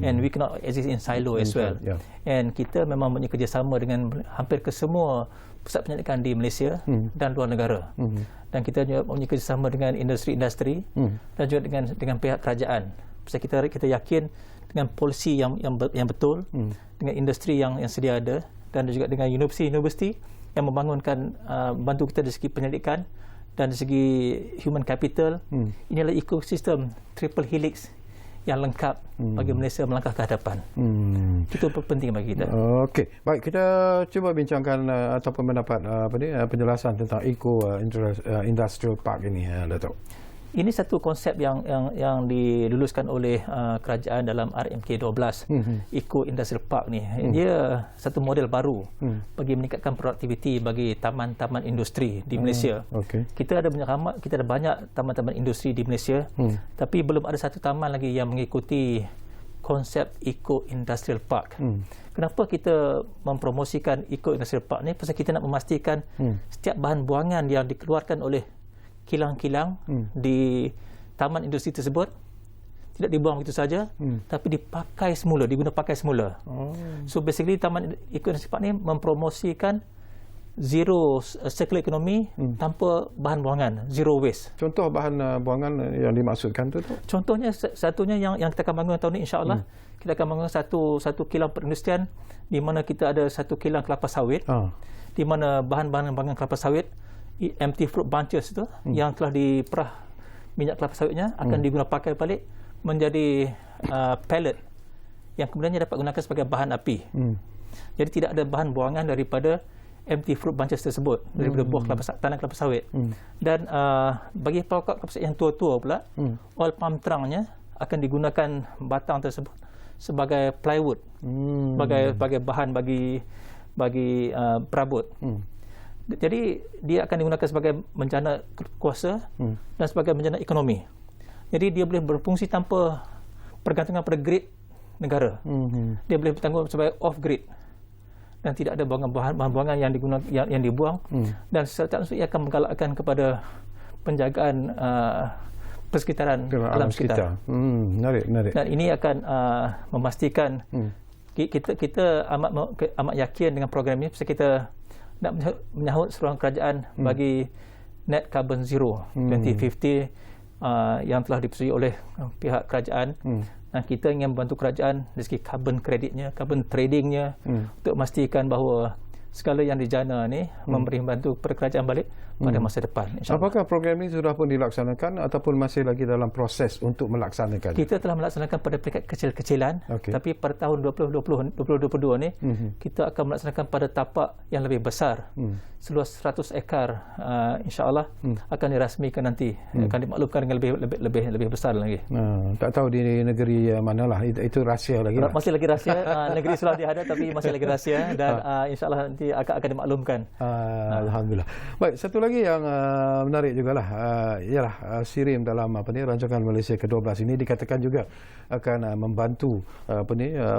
And we cannot exist in silo as well. Yeah. And kita memang mempunyai kerjasama dengan hampir ke semua pusat penyelidikan di Malaysia dan luar negara. Dan kita juga mempunyai kerjasama dengan industri-industri dan juga dengan pihak kerajaan. Sebab kita yakin dengan polisi yang betul, dengan industri yang sedia ada, dan juga dengan universiti yang membangunkan bantu kita dari segi penyelidikan dan dari segi human capital. Inilah ekosistem triple helix yang lengkap bagi Malaysia melangkah ke hadapan. Itu penting bagi kita. Okey, baik, kita cuba bincangkan ataupun mendapat penjelasan tentang Eco Industrial Park ini, Datuk. Ini satu konsep yang diluluskan oleh kerajaan dalam RMK 12, Eco Industrial Park ni. Dia satu model baru bagi meningkatkan produktiviti bagi taman-taman industri di Malaysia. Kita ada banyak taman-taman industri di Malaysia, tapi belum ada satu taman lagi yang mengikuti konsep Eco Industrial Park. Kenapa kita mempromosikan Eco Industrial Park ni? Pasal kita nak memastikan setiap bahan buangan yang dikeluarkan oleh kilang-kilang di taman industri tersebut tidak dibuang begitu saja, tapi dipakai semula, diguna pakai semula. So basically Taman Eco Industrial Park ni mempromosikan zero circular economy tanpa bahan buangan, zero waste. Contoh bahan buangan yang dimaksudkan tu? Contohnya satunya yang kita akan bangun tahun ini, insya-Allah. Kita akan bangun satu kilang perindustrian di mana kita ada satu kilang kelapa sawit, di mana bahan-bahan kelapa sawit, empty fruit bunches tu yang telah diperah minyak kelapa sawitnya akan diguna pakai balik menjadi pellet yang kemudiannya dapat gunakan sebagai bahan api. Jadi tidak ada bahan buangan daripada empty fruit bunches tersebut, daripada buah tanah kelapa sawit. Dan bagi pokok kelapa sawit yang tua-tua pula, oil palm trunk-nya akan digunakan batang tersebut sebagai plywood, sebagai bahan bagi perabot. Jadi dia akan digunakan sebagai menjana kuasa dan sebagai menjana ekonomi. Jadi dia boleh berfungsi tanpa pergantungan pada grid negara. Dia boleh bertanggung sebagai off grid dan tidak ada bahan-buangan yang dibuang. Dan secara langsung ia akan menggalakkan kepada penjagaan persekitaran alam sekitar. Menarik. Dan ini akan memastikan kita amat yakin dengan program ini, sebab kita nak menyahut seruan kerajaan bagi net carbon zero 2050 yang telah dipersetujui oleh pihak kerajaan. Dan kita ingin membantu kerajaan dari segi carbon kreditnya, carbon tradingnya, untuk memastikan bahawa segala yang dijana ni memberi bantu kepada kerajaan balik pada masa depan, insya-Allah. Apakah program ini sudah pun dilaksanakan ataupun masih lagi dalam proses untuk melaksanakan? Kita telah melaksanakan pada peringkat kecil-kecilan, tapi pada tahun 2022 ni kita akan melaksanakan pada tapak yang lebih besar, seluas 100 ekar, insya-Allah akan dirasmikan nanti, akan dimaklumkan dengan lebih besar lagi. Tak tahu di negeri manalah, itu rahsia lagi. Masih lagi rahsia. Negeri Sulawesi ada tapi masih lagi rahsia, dan insya-Allah nanti akan dimaklumkan. Alhamdulillah. Baik, satu lagi yang menarik jugalah, ialah SIRIM dalam rancangan Malaysia ke-12 ini dikatakan juga akan membantu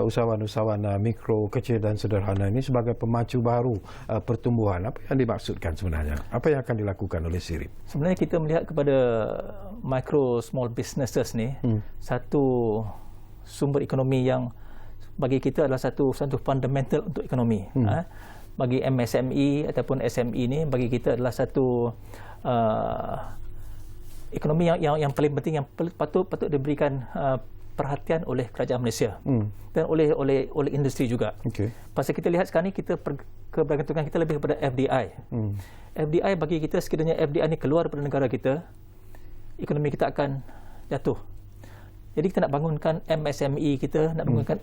usahawan-usahawan mikro, kecil dan sederhana ini sebagai pemacu baru pertumbuhan. Apa yang dimaksudkan sebenarnya? Apa yang akan dilakukan oleh SIRIM? Sebenarnya kita melihat kepada micro small businesses ni satu sumber ekonomi yang bagi kita adalah satu fundamental untuk ekonomi. Bagi MSME ataupun SME ni bagi kita adalah satu ekonomi yang paling penting, yang patut diberikan perhatian oleh kerajaan Malaysia dan oleh industri juga. Pasal kita lihat sekarang ni kebergantungan kita lebih kepada FDI. FDI bagi kita, sekiranya FDI ni keluar daripada negara kita, ekonomi kita akan jatuh. Jadi kita nak bangunkan MSME kita, nak bangunkan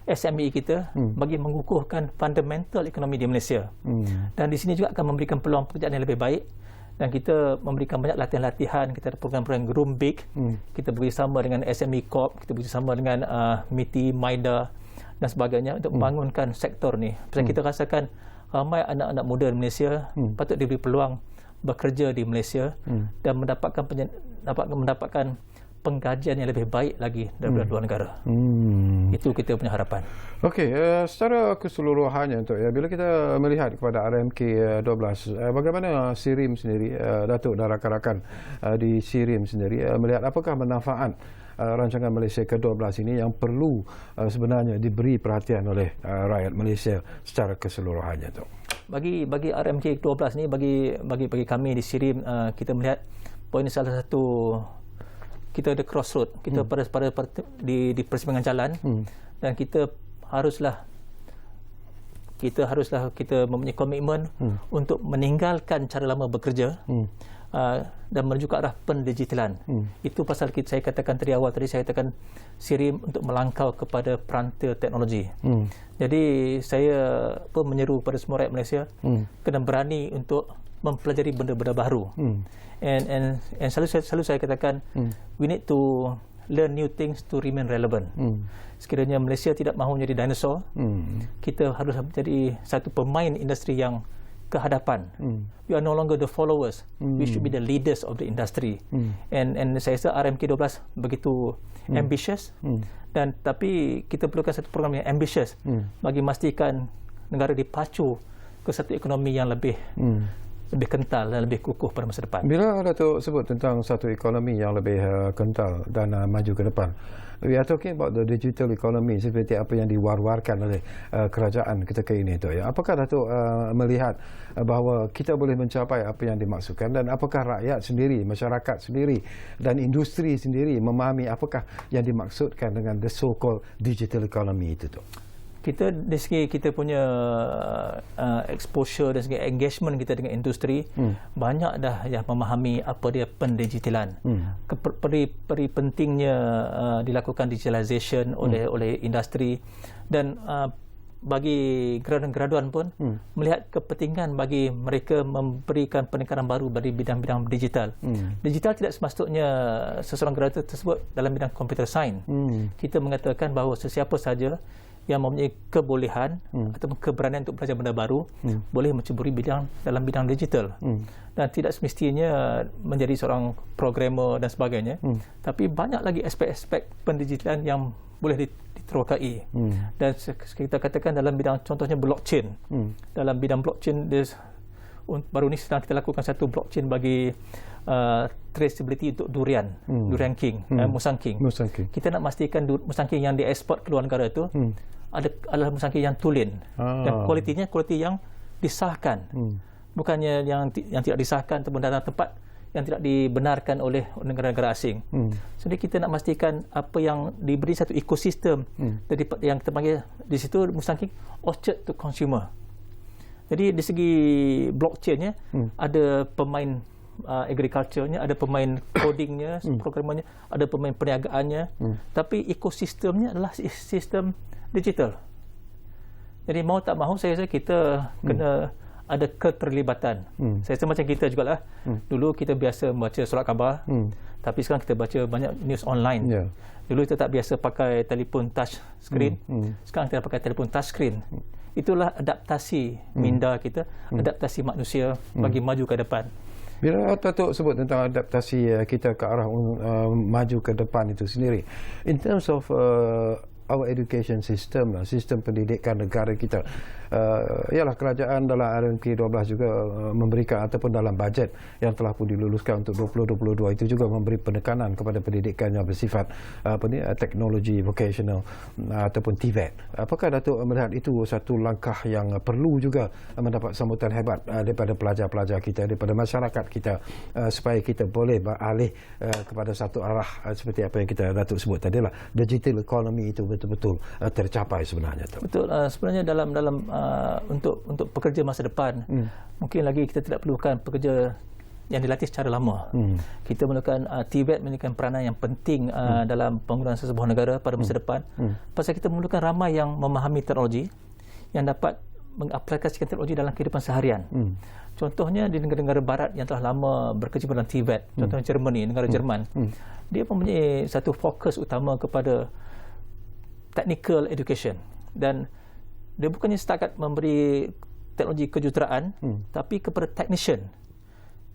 SME kita bagi mengukuhkan fundamental ekonomi di Malaysia. Dan di sini juga akan memberikan peluang pekerjaan yang lebih baik. Dan kita memberikan banyak latihan-latihan. Kita ada program-program Groom Big. Kita bekerjasama dengan SME Corp, kita bekerjasama dengan MITI, MIDA dan sebagainya untuk membangunkan sektor ni. Sebab kita rasakan ramai anak-anak muda di Malaysia patut diberi peluang bekerja di Malaysia dan mendapatkan penggajian yang lebih baik lagi daripada luar negara. Itu kita punya harapan. Okey, secara keseluruhannya bila kita melihat kepada RMK 12, bagaimana SIRIM sendiri, Datuk dan rakan-rakan di SIRIM sendiri melihat apakah manfaat rancangan Malaysia ke-12 ini yang perlu sebenarnya diberi perhatian oleh rakyat Malaysia secara keseluruhannya tu. Bagi RMK 12 ni, bagi kami di SIRIM, kita melihat poin salah satu, kita ada crossroad, kita pada di persimpangan jalan, dan kita haruslah mempunyai komitmen untuk meninggalkan cara lama bekerja dan menuju ke arah pendigitalan. Itu pasal saya katakan tadi awal tadi, saya katakan SIRIM untuk melangkau kepada peranti teknologi. Jadi saya pun menyeru pada semua rakyat Malaysia kena berani untuk mempelajari benda-benda baru. And selalu saya katakan we need to learn new things to remain relevant. Sekiranya Malaysia tidak mahu menjadi dinosaur, kita harus menjadi satu pemain industri yang kehadapan. We are no longer the followers. We should be the leaders of the industry. And saya rasa RMK 12 begitu ambitious, dan tapi kita perlukan satu program yang ambitious bagi memastikan negara dipacu ke satu ekonomi yang lebih kental dan lebih kukuh pada masa depan. Bila Datuk sebut tentang satu ekonomi yang lebih kental dan maju ke depan, we are talking about the digital economy seperti apa yang diwar-warkan oleh kerajaan ketika ini tu, ya. Apakah Datuk melihat bahawa kita boleh mencapai apa yang dimaksudkan, dan apakah rakyat sendiri, masyarakat sendiri dan industri sendiri memahami apakah yang dimaksudkan dengan the so-called digital economy itu tu? Kita dari segi kita punya exposure dan segi engagement kita dengan industri, banyak dah yang memahami apa dia pendigitalan. Peri pentingnya dilakukan digitalization oleh industri, dan bagi graduan pun melihat kepentingan bagi mereka memberikan penekanan baru bagi bidang-bidang digital. Digital tidak semestinya seseorang graduan tersebut dalam bidang computer science. Kita mengatakan bahawa sesiapa saja yang mempunyai kebolehan ataupun keberanian untuk belajar benda baru boleh menceburi dalam bidang digital, dan tidak semestinya menjadi seorang programmer dan sebagainya, tapi banyak lagi aspek-aspek pendigitalan yang boleh diterokai. Dan kita katakan dalam bidang contohnya blockchain. Dalam bidang blockchain baru ni sedang kita lakukan satu blockchain bagi traceability untuk durian king, Musang King. Kita nak pastikan Musang King yang dieksport ke luar negara itu adalah Musang King yang tulen, dan kualiti yang disahkan, bukannya yang tidak disahkan ataupun dalam tempat yang tidak dibenarkan oleh negara-negara asing. Jadi kita nak pastikan apa yang diberi satu ekosistem, dari yang kita panggil di situ Musang King orchard to consumer. Jadi di segi blockchainnya ada pemain agriculture-nya, ada pemain codingnya, programmernya, ada pemain perniagaannya, tapi ekosistemnya adalah sistem digital. Jadi mau tak mahu saya rasa kita kena ada keterlibatan. Saya rasa macam kita jugalah. Dulu kita biasa membaca surat khabar, tapi sekarang kita baca banyak news online. Dulu kita tak biasa pakai telefon touch screen, sekarang kita pakai telefon touch screen. Itulah adaptasi minda kita, adaptasi manusia bagi maju ke depan. Bila Datuk sebut tentang adaptasi kita ke arah maju ke depan itu sendiri, in terms of our education system, sistem pendidikan negara kita, ialah kerajaan dalam RMK 12 juga memberikan, ataupun dalam bajet yang telah pun diluluskan untuk 2022 itu juga memberi penekanan kepada pendidikan yang bersifat teknologi vocational ataupun TVET. Apakah Datuk melihat itu satu langkah yang perlu juga mendapat sambutan hebat daripada pelajar-pelajar kita, daripada masyarakat kita, supaya kita boleh beralih kepada satu arah seperti apa yang Datuk sebut tadi lah, digital economy itu betul-betul tercapai sebenarnya. Betul. Sebenarnya dalam untuk pekerja masa depan, mungkin lagi kita tidak perlukan pekerja yang dilatih secara lama. Kita memerlukan TVET memiliki peranan yang penting dalam penggunaan sesebuah negara pada masa depan. Pasal kita memerlukan ramai yang memahami teknologi yang dapat mengaplikasikan teknologi dalam kehidupan seharian. Contohnya di negara-negara barat yang telah lama berkecimpung dalam TVET, contohnya Germany, negara Jerman, dia mempunyai satu fokus utama kepada technical education, dan dia bukannya setakat memberi teknologi kejuruteraan, tapi kepada technician.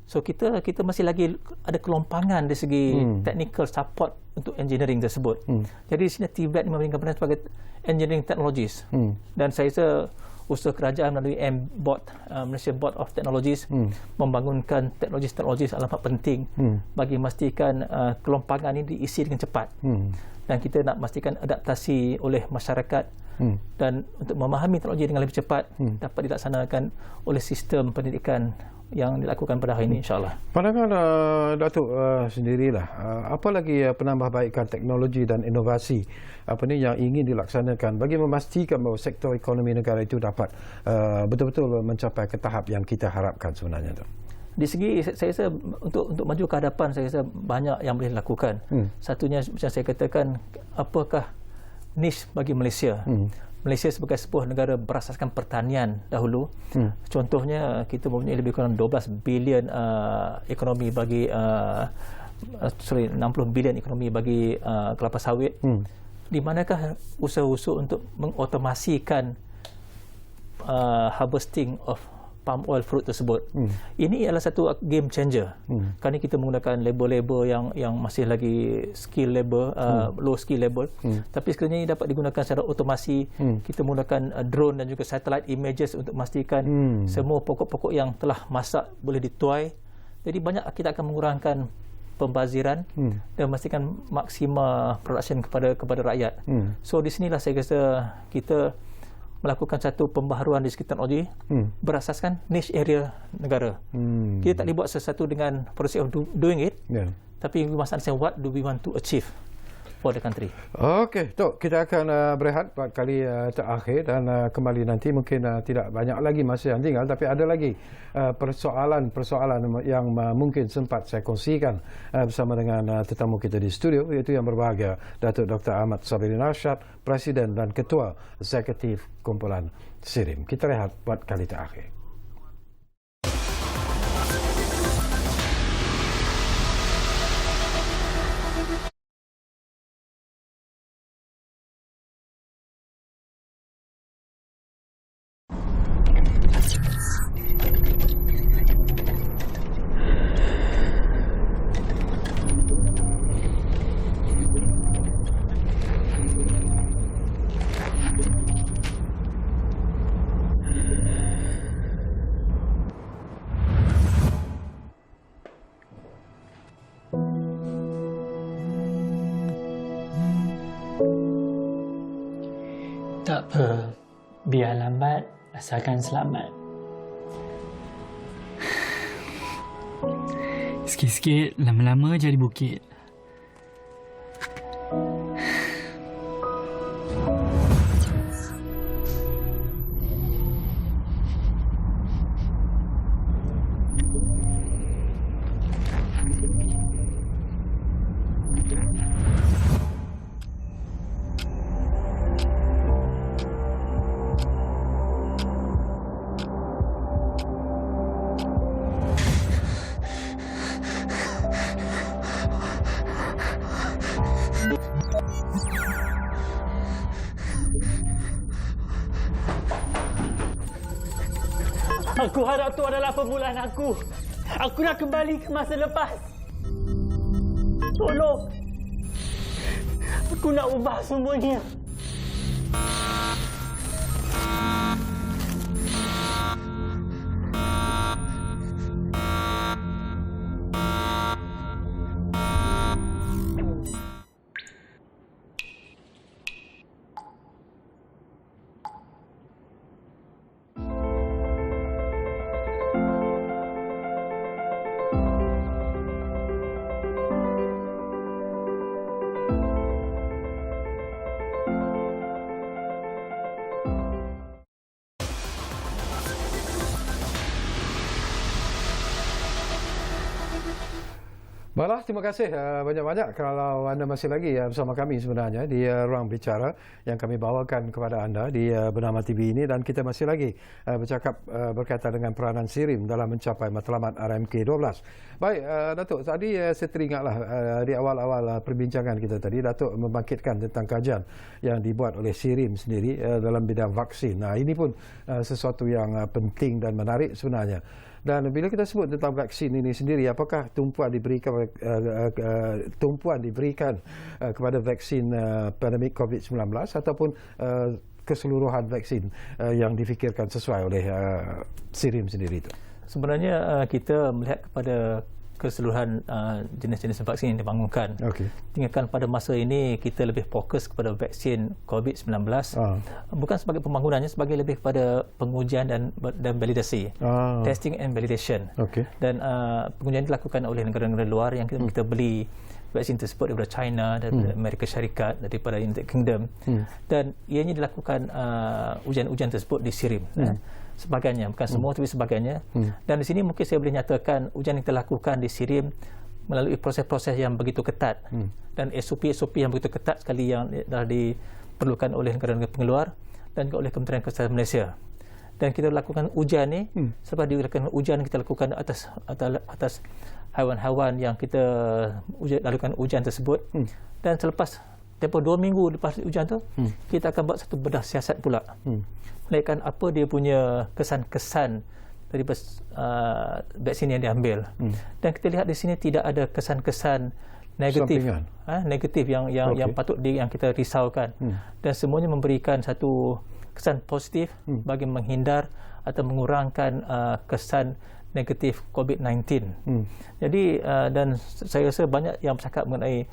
So kita masih lagi ada kelompangan dari segi technical support untuk engineering tersebut. Jadi di sini TVET memberikan peran sebagai engineering technologies. Dan saya rasa usaha kerajaan melalui MBOT, Malaysia Board of Technologies, membangunkan teknologi-teknologi amat penting bagi memastikan kelompangan ini diisi dengan cepat. Dan kita nak memastikan adaptasi oleh masyarakat dan untuk memahami teknologi dengan lebih cepat dapat dilaksanakan oleh sistem pendidikan yang dilakukan pada hari ini, insyaAllah. Pandangan Datuk sendirilah, apa lagi penambahbaikan teknologi dan inovasi yang ingin dilaksanakan bagi memastikan bahawa sektor ekonomi negara itu dapat betul-betul mencapai ke tahap yang kita harapkan sebenarnya, Dok? Di segi saya rasa untuk maju ke hadapan, saya rasa banyak yang boleh dilakukan. Satunya macam saya katakan, apakah niche bagi Malaysia? Malaysia sebagai sebuah negara berasaskan pertanian dahulu. Contohnya kita mempunyai lebih kurang 12 bilion ekonomi bagi 60 bilion ekonomi bagi kelapa sawit. Di manakah usaha-usaha untuk mengotomasikan harvesting of palm oil fruit tersebut? Ini adalah satu game changer. Kerana kita menggunakan labor-labor yang masih lagi skill labor, low skill labor. Tapi sekiranya ini dapat digunakan secara otomasi, kita menggunakan drone dan juga satellite images untuk memastikan semua pokok-pokok yang telah masak boleh dituai. Jadi banyak kita akan mengurangkan pembaziran dan memastikan maksima production kepada rakyat. So di sinilah saya rasa kita melakukan satu pembaharuan di segi teknologi berasaskan niche area negara. Kita tak boleh buat sesuatu dengan process of doing it, tapi we must understand what do we want to achieve for the country. Okey, Tok, kita akan berehat buat kali terakhir dan kembali nanti. Mungkin tidak banyak lagi masa yang tinggal, tapi ada lagi persoalan-persoalan yang mungkin sempat saya kongsikan bersama dengan tetamu kita di studio, iaitu yang berbahagia Datuk Dr. Ahmad Sabirin Arsyad, Presiden dan Ketua Eksekutif Kumpulan SIRIM. Kita rehat buat kali terakhir. Tak apa, biar lambat, asalkan selamat. Sikit-sikit, lama-lama jadi bukit. Aku harap itu adalah permulaan aku. Aku nak kembali ke masa lepas. Tolong. Aku nak ubah semuanya. Baiklah, terima kasih banyak-banyak kalau anda masih lagi bersama kami sebenarnya di Ruang Bicara yang kami bawakan kepada anda di Bernama TV ini, dan kita masih lagi bercakap berkaitan dengan peranan SIRIM dalam mencapai matlamat RMK 12. Baik, Datuk, tadi saya teringatlah di awal-awal perbincangan kita tadi, Datuk membangkitkan tentang kajian yang dibuat oleh SIRIM sendiri dalam bidang vaksin. Nah, ini pun sesuatu yang penting dan menarik sebenarnya. Dan bila kita sebut tentang vaksin ini sendiri, apakah tumpuan diberikan kepada vaksin pandemik COVID-19 ataupun keseluruhan vaksin yang difikirkan sesuai oleh SIRIM sendiri itu? Sebenarnya kita melihat kepada keseluruhan jenis-jenis vaksin yang dibangunkan. Okey. Tinggalkan pada masa ini kita lebih fokus kepada vaksin COVID-19, bukan sebagai pembangunannya, sebagai lebih kepada pengujian dan validasi, testing and validation. Okey. Dan pengujian dilakukan oleh negara-negara luar yang kita beli vaksin tersebut daripada China, daripada Amerika Syarikat, daripada United Kingdom, dan ianya dilakukan ujian-ujian tersebut di SIRIM. Sebagainya, bukan semua tapi sebagainya. Dan di sini mungkin saya boleh nyatakan ujian yang kita lakukan di SIRIM melalui proses-proses yang begitu ketat dan SOP yang begitu ketat sekali yang dah diperlukan oleh negara-negara pengeluar dan juga oleh Kementerian Kesihatan Malaysia. Dan kita lakukan ujian ni, selepas dilakukan ujian kita lakukan atas haiwan-haiwan yang kita lakukan ujian tersebut, dan selepas tempoh 2 minggu lepas ujian tu, kita akan buat satu bedah siasat pula. Melihatkan apa dia punya kesan-kesan dari vaksin yang diambil. Dan kita lihat di sini tidak ada kesan-kesan negatif, negatif yang patut yang kita risaukan. Dan semuanya memberikan satu kesan positif bagi menghindar atau mengurangkan kesan negatif COVID-19. Jadi dan saya rasa banyak yang bercakap mengenai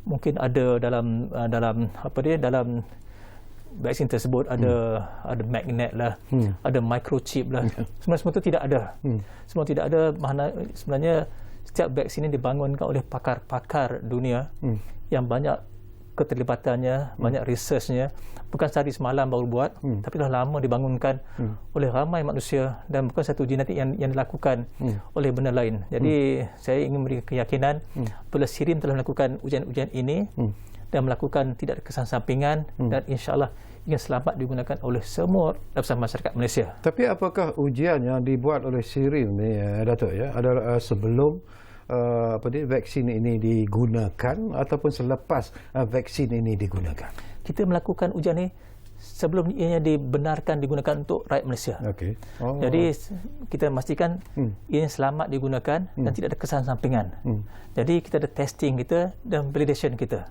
mungkin ada dalam vaksin tersebut ada magnet lah, ada microchip lah. Semua itu tidak ada. Semua tidak ada. Sebenarnya setiap vaksin ini dibangunkan oleh pakar-pakar dunia yang banyak keterlibatannya, banyak researchnya. Bukan sehari semalam baru buat, tapi dah lama dibangunkan oleh ramai manusia, dan bukan satu genetik yang dilakukan oleh benda lain. Jadi saya ingin memberi keyakinan apabila SIRIM telah melakukan ujian-ujian ini dan melakukan tidak ada kesan sampingan, dan insya-Allah ingin selamat digunakan oleh semua lapisan masyarakat Malaysia. Tapi apakah ujian yang dibuat oleh SIRIM ni, Datuk, adalah sebelum vaksin ini digunakan ataupun selepas vaksin ini digunakan? Kita melakukan ujian ini sebelum ianya dibenarkan digunakan untuk rakyat Malaysia. Okey. Jadi kita memastikan ianya selamat digunakan dan tidak ada kesan sampingan. Jadi kita ada testing kita dan validation kita.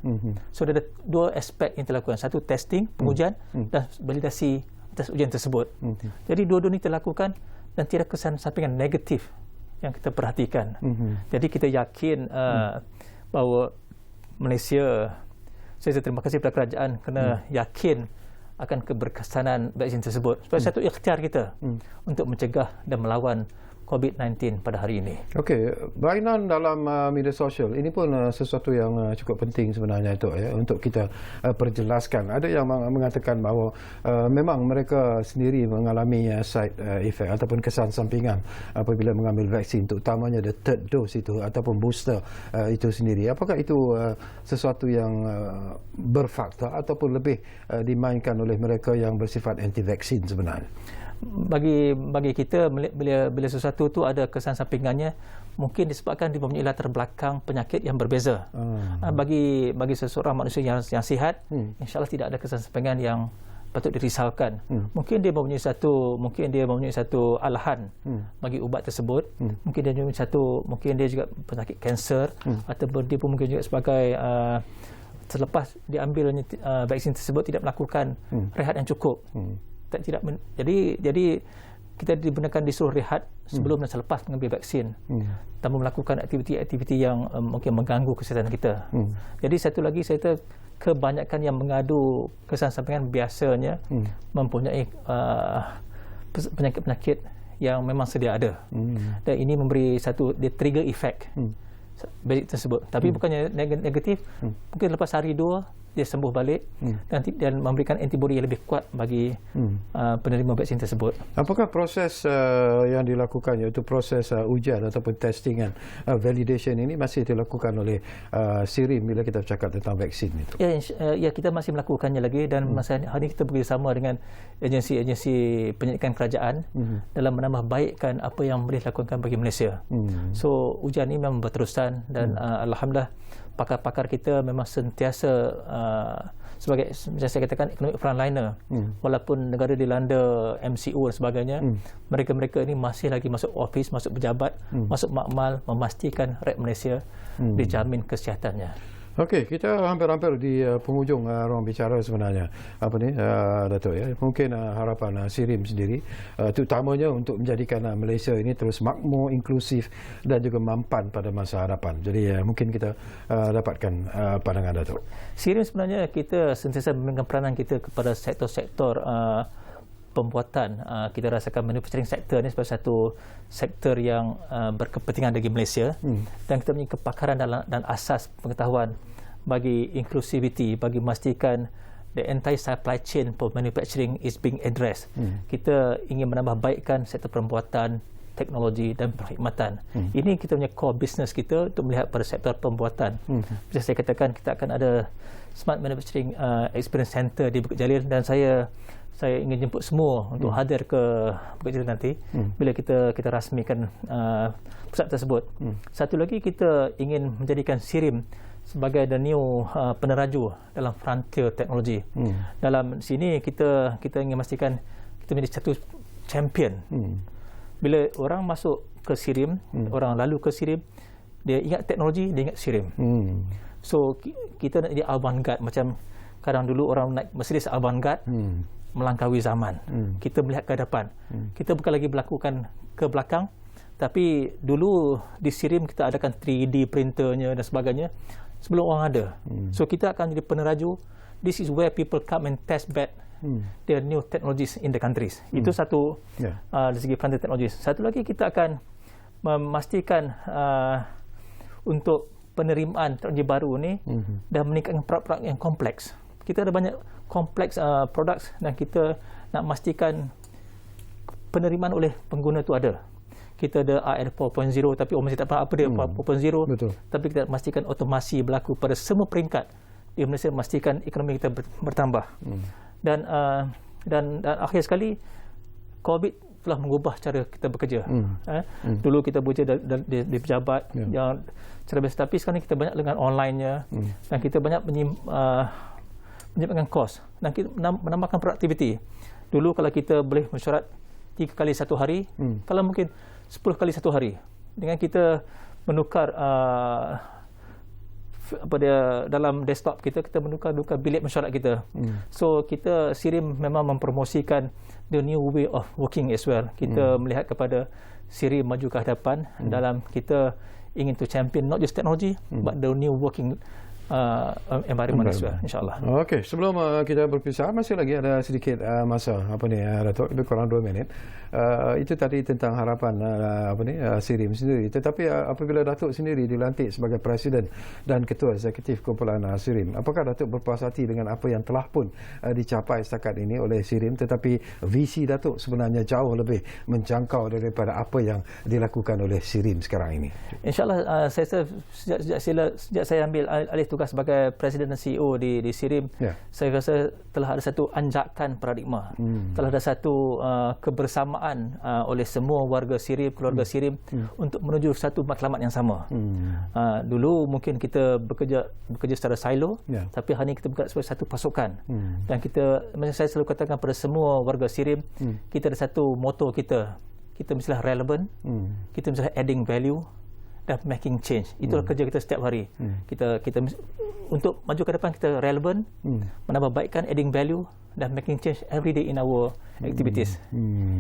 So ada 2 aspek yang kita lakukan. Satu testing, pengujian, dan validasi atas ujian tersebut. Jadi dua-dua ini kita lakukan dan tidak kesan sampingan negatif yang kita perhatikan. Jadi kita yakin bahawa Malaysia, saya terima kasih kepada kerajaan kerana yakin akan keberkesanan vaksin tersebut. Sebab satu ikhtiar kita untuk mencegah dan melawan COVID-19 pada hari ini. Okey, berlainan dalam media sosial ini pun sesuatu yang cukup penting sebenarnya itu, untuk kita perjelaskan. Ada yang mengatakan bahawa memang mereka sendiri mengalami side effect ataupun kesan sampingan apabila mengambil vaksin, terutamanya the third dose itu ataupun booster itu sendiri. Apakah itu sesuatu yang berfakta ataupun lebih dimainkan oleh mereka yang bersifat anti vaksin sebenarnya? Bagi kita, bila sesuatu tu ada kesan sampingannya, mungkin disebabkan dia mempunyai latar belakang penyakit yang berbeza. Bagi seseorang manusia yang sihat, insya-Allah tidak ada kesan sampingan yang patut dirisaukan. Mungkin dia mempunyai satu alahan bagi ubat tersebut. Mungkin dia juga penyakit kanser, ataupun dia pun mungkin juga sebagai selepas diambilnya vaksin tersebut tidak melakukan rehat yang cukup. Jadi kita disuruh rehat sebelum dan selepas mengambil vaksin, tanpa melakukan aktiviti-aktiviti yang mungkin mengganggu kesihatan kita. Jadi satu lagi, saya kebanyakan yang mengadu kesan sampingan biasanya mempunyai penyakit-penyakit yang memang sedia ada, dan ini memberi satu trigger effect tersebut. Tapi bukannya negatif, mungkin lepas hari 2 dia sembuh balik dan memberikan antibody yang lebih kuat bagi penerima vaksin tersebut. Apakah proses yang dilakukan, iaitu proses ujian ataupun testingan, validation ini masih dilakukan oleh SIRIM bila kita bercakap tentang vaksin itu? Ya, kita masih melakukannya lagi dan masa hari ini kita bekerjasama dengan agensi-agensi penyelidikan kerajaan dalam menambah baikkan apa yang boleh dilakukan bagi Malaysia. So ujian ini memang berterusan dan alhamdulillah pakar-pakar kita memang sentiasa sebagai macam saya katakan economic frontliner. Walaupun negara dilanda MCO dan sebagainya, mereka-mereka ini masih lagi masuk office, masuk pejabat, masuk makmal memastikan rakyat Malaysia dijamin kesihatannya. Okey, kita hampir-hampir di penghujung ruang bicara sebenarnya. Datuk ya. Mungkin harapan SIRIM sendiri terutamanya untuk menjadikan Malaysia ini terus makmur, inklusif dan juga mampan pada masa hadapan. Jadi mungkin kita dapatkan pandangan Datuk. SIRIM sebenarnya kita sentiasa memberikan peranan kita kepada sektor-sektor pembuatan. Kita rasakan manufacturing sector ini sebagai satu sektor yang berkepentingan bagi Malaysia dan kita mempunyai kepakaran dan asas pengetahuan bagi inclusivity, bagi memastikan the entire supply chain for manufacturing is being addressed. Kita ingin menambah baikkan sektor pembuatan, teknologi dan perkhidmatan. Ini kita punya core business kita untuk melihat pada sektor pembuatan. Macam saya katakan, kita akan ada Smart Manufacturing Experience Center di Bukit Jalil dan saya ingin jemput semua untuk hadir ke Bukit Jalil nanti bila kita rasmikan pusat tersebut. Satu lagi, kita ingin menjadikan SIRIM sebagai the new peneraju dalam frontier teknologi. Dalam sini kita ingin memastikan kita menjadi satu champion. Bila orang masuk ke SIRIM, orang lalu ke SIRIM, dia ingat teknologi, dia ingat SIRIM. So kita nak jadi avant-garde, macam kadang dulu orang naik Mercedes avant-garde, melangkaui zaman. Kita melihat ke depan. Kita bukan lagi melakukan ke belakang, tapi dulu di SIRIM kita adakan 3D printernya dan sebagainya sebelum orang ada. So kita akan jadi peneraju. This is where people come and test bed their new technologies in the countries. Itu satu dari segi frontier teknologi. Satu lagi, kita akan memastikan untuk penerimaan teknologi baru ni dan meningkatkan produk-produk yang kompleks. Kita ada banyak kompleks produk dan kita nak memastikan penerimaan oleh pengguna itu ada. Kita ada AR 4.0 tapi orang masih tak faham apa dia 4.0. Betul. Tapi kita memastikan otomasi berlaku pada semua peringkat di Malaysia, memastikan ekonomi kita bertambah. Dan akhir sekali, COVID telah mengubah cara kita bekerja. Dulu kita bekerja di pejabat yang cara biasa, tapi sekarang kita banyak dengan online-nya dan kita banyak menyebabkan kos dan kita menambahkan produktiviti. Dulu kalau kita boleh mesyuarat 3 kali satu hari, kalau mungkin 10 kali satu hari, dengan kita menukar dalam desktop kita menukar bilik mesyuarat kita. So kita SIRIM memang mempromosikan the new way of working as well. Kita melihat kepada SIRIM maju ke hadapan dalam kita ingin to champion not just technology but the new working environment as well, insyaAllah. Okey, sebelum kita berpisah, masih lagi ada sedikit masa Datuk, lebih kurang 2 minit. Itu tadi tentang harapan SIRIM sendiri. Tetapi apabila Datuk sendiri dilantik sebagai Presiden dan Ketua Eksekutif Kumpulan SIRIM, apakah Datuk berpuas hati dengan apa yang telah pun dicapai setakat ini oleh SIRIM, tetapi visi Datuk sebenarnya jauh lebih menjangkau daripada apa yang dilakukan oleh SIRIM sekarang ini? InsyaAllah, sejak saya ambil alih tugas sebagai Presiden dan CEO di SIRIM, saya rasa telah ada satu anjakan paradigma. Telah ada satu kebersamaan oleh semua warga SIRIM, keluarga SIRIM untuk menuju satu matlamat yang sama. Dulu mungkin kita bekerja secara silo, tapi hari ini kita bergerak sebagai satu pasukan. Dan kita, macam saya selalu katakan pada semua warga SIRIM, kita ada satu moto kita mestilah relevant, kita mestilah adding value dan making change. Itulah kerja kita setiap hari. Kita untuk maju ke depan, kita relevant, menambah baikkan, adding value dan making change every day in our activities.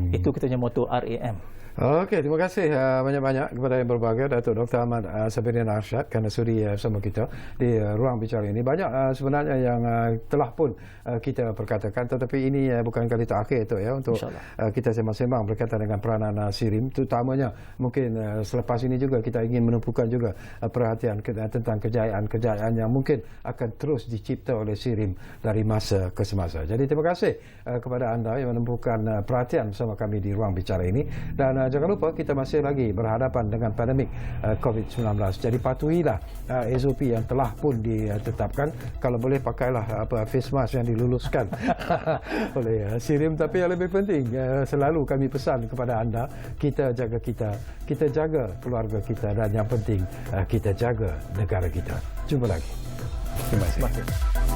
Itu kita punya motto RAM. Okey, terima kasih banyak-banyak kepada yang berbahagia Datuk Dr. Ahmad Sabirin Arsyad kerana sudi bersama kita di ruang bicara ini. Banyak sebenarnya yang telah pun kita perkatakan, tetapi ini bukan kali terakhir tu ya untuk kita sembang-sembang berkaitan dengan peranan SIRIM, terutamanya mungkin selepas ini juga kita ingin menumpukan juga perhatian tentang kejayaan-kejayaan yang mungkin akan terus dicipta oleh SIRIM dari masa ke semasa. Jadi terima kasih kepada anda yang menumpukan perhatian bersama kami di ruang bicara ini, dan jangan lupa kita masih lagi berhadapan dengan pandemik COVID-19. Jadi patuhilah SOP yang telah pun ditetapkan. Kalau boleh pakailah face mask yang diluluskan oleh SIRIM. Tapi yang lebih penting, selalu kami pesan kepada anda, kita jaga keluarga kita, dan yang penting kita jaga negara kita. Jumpa lagi. Terima kasih.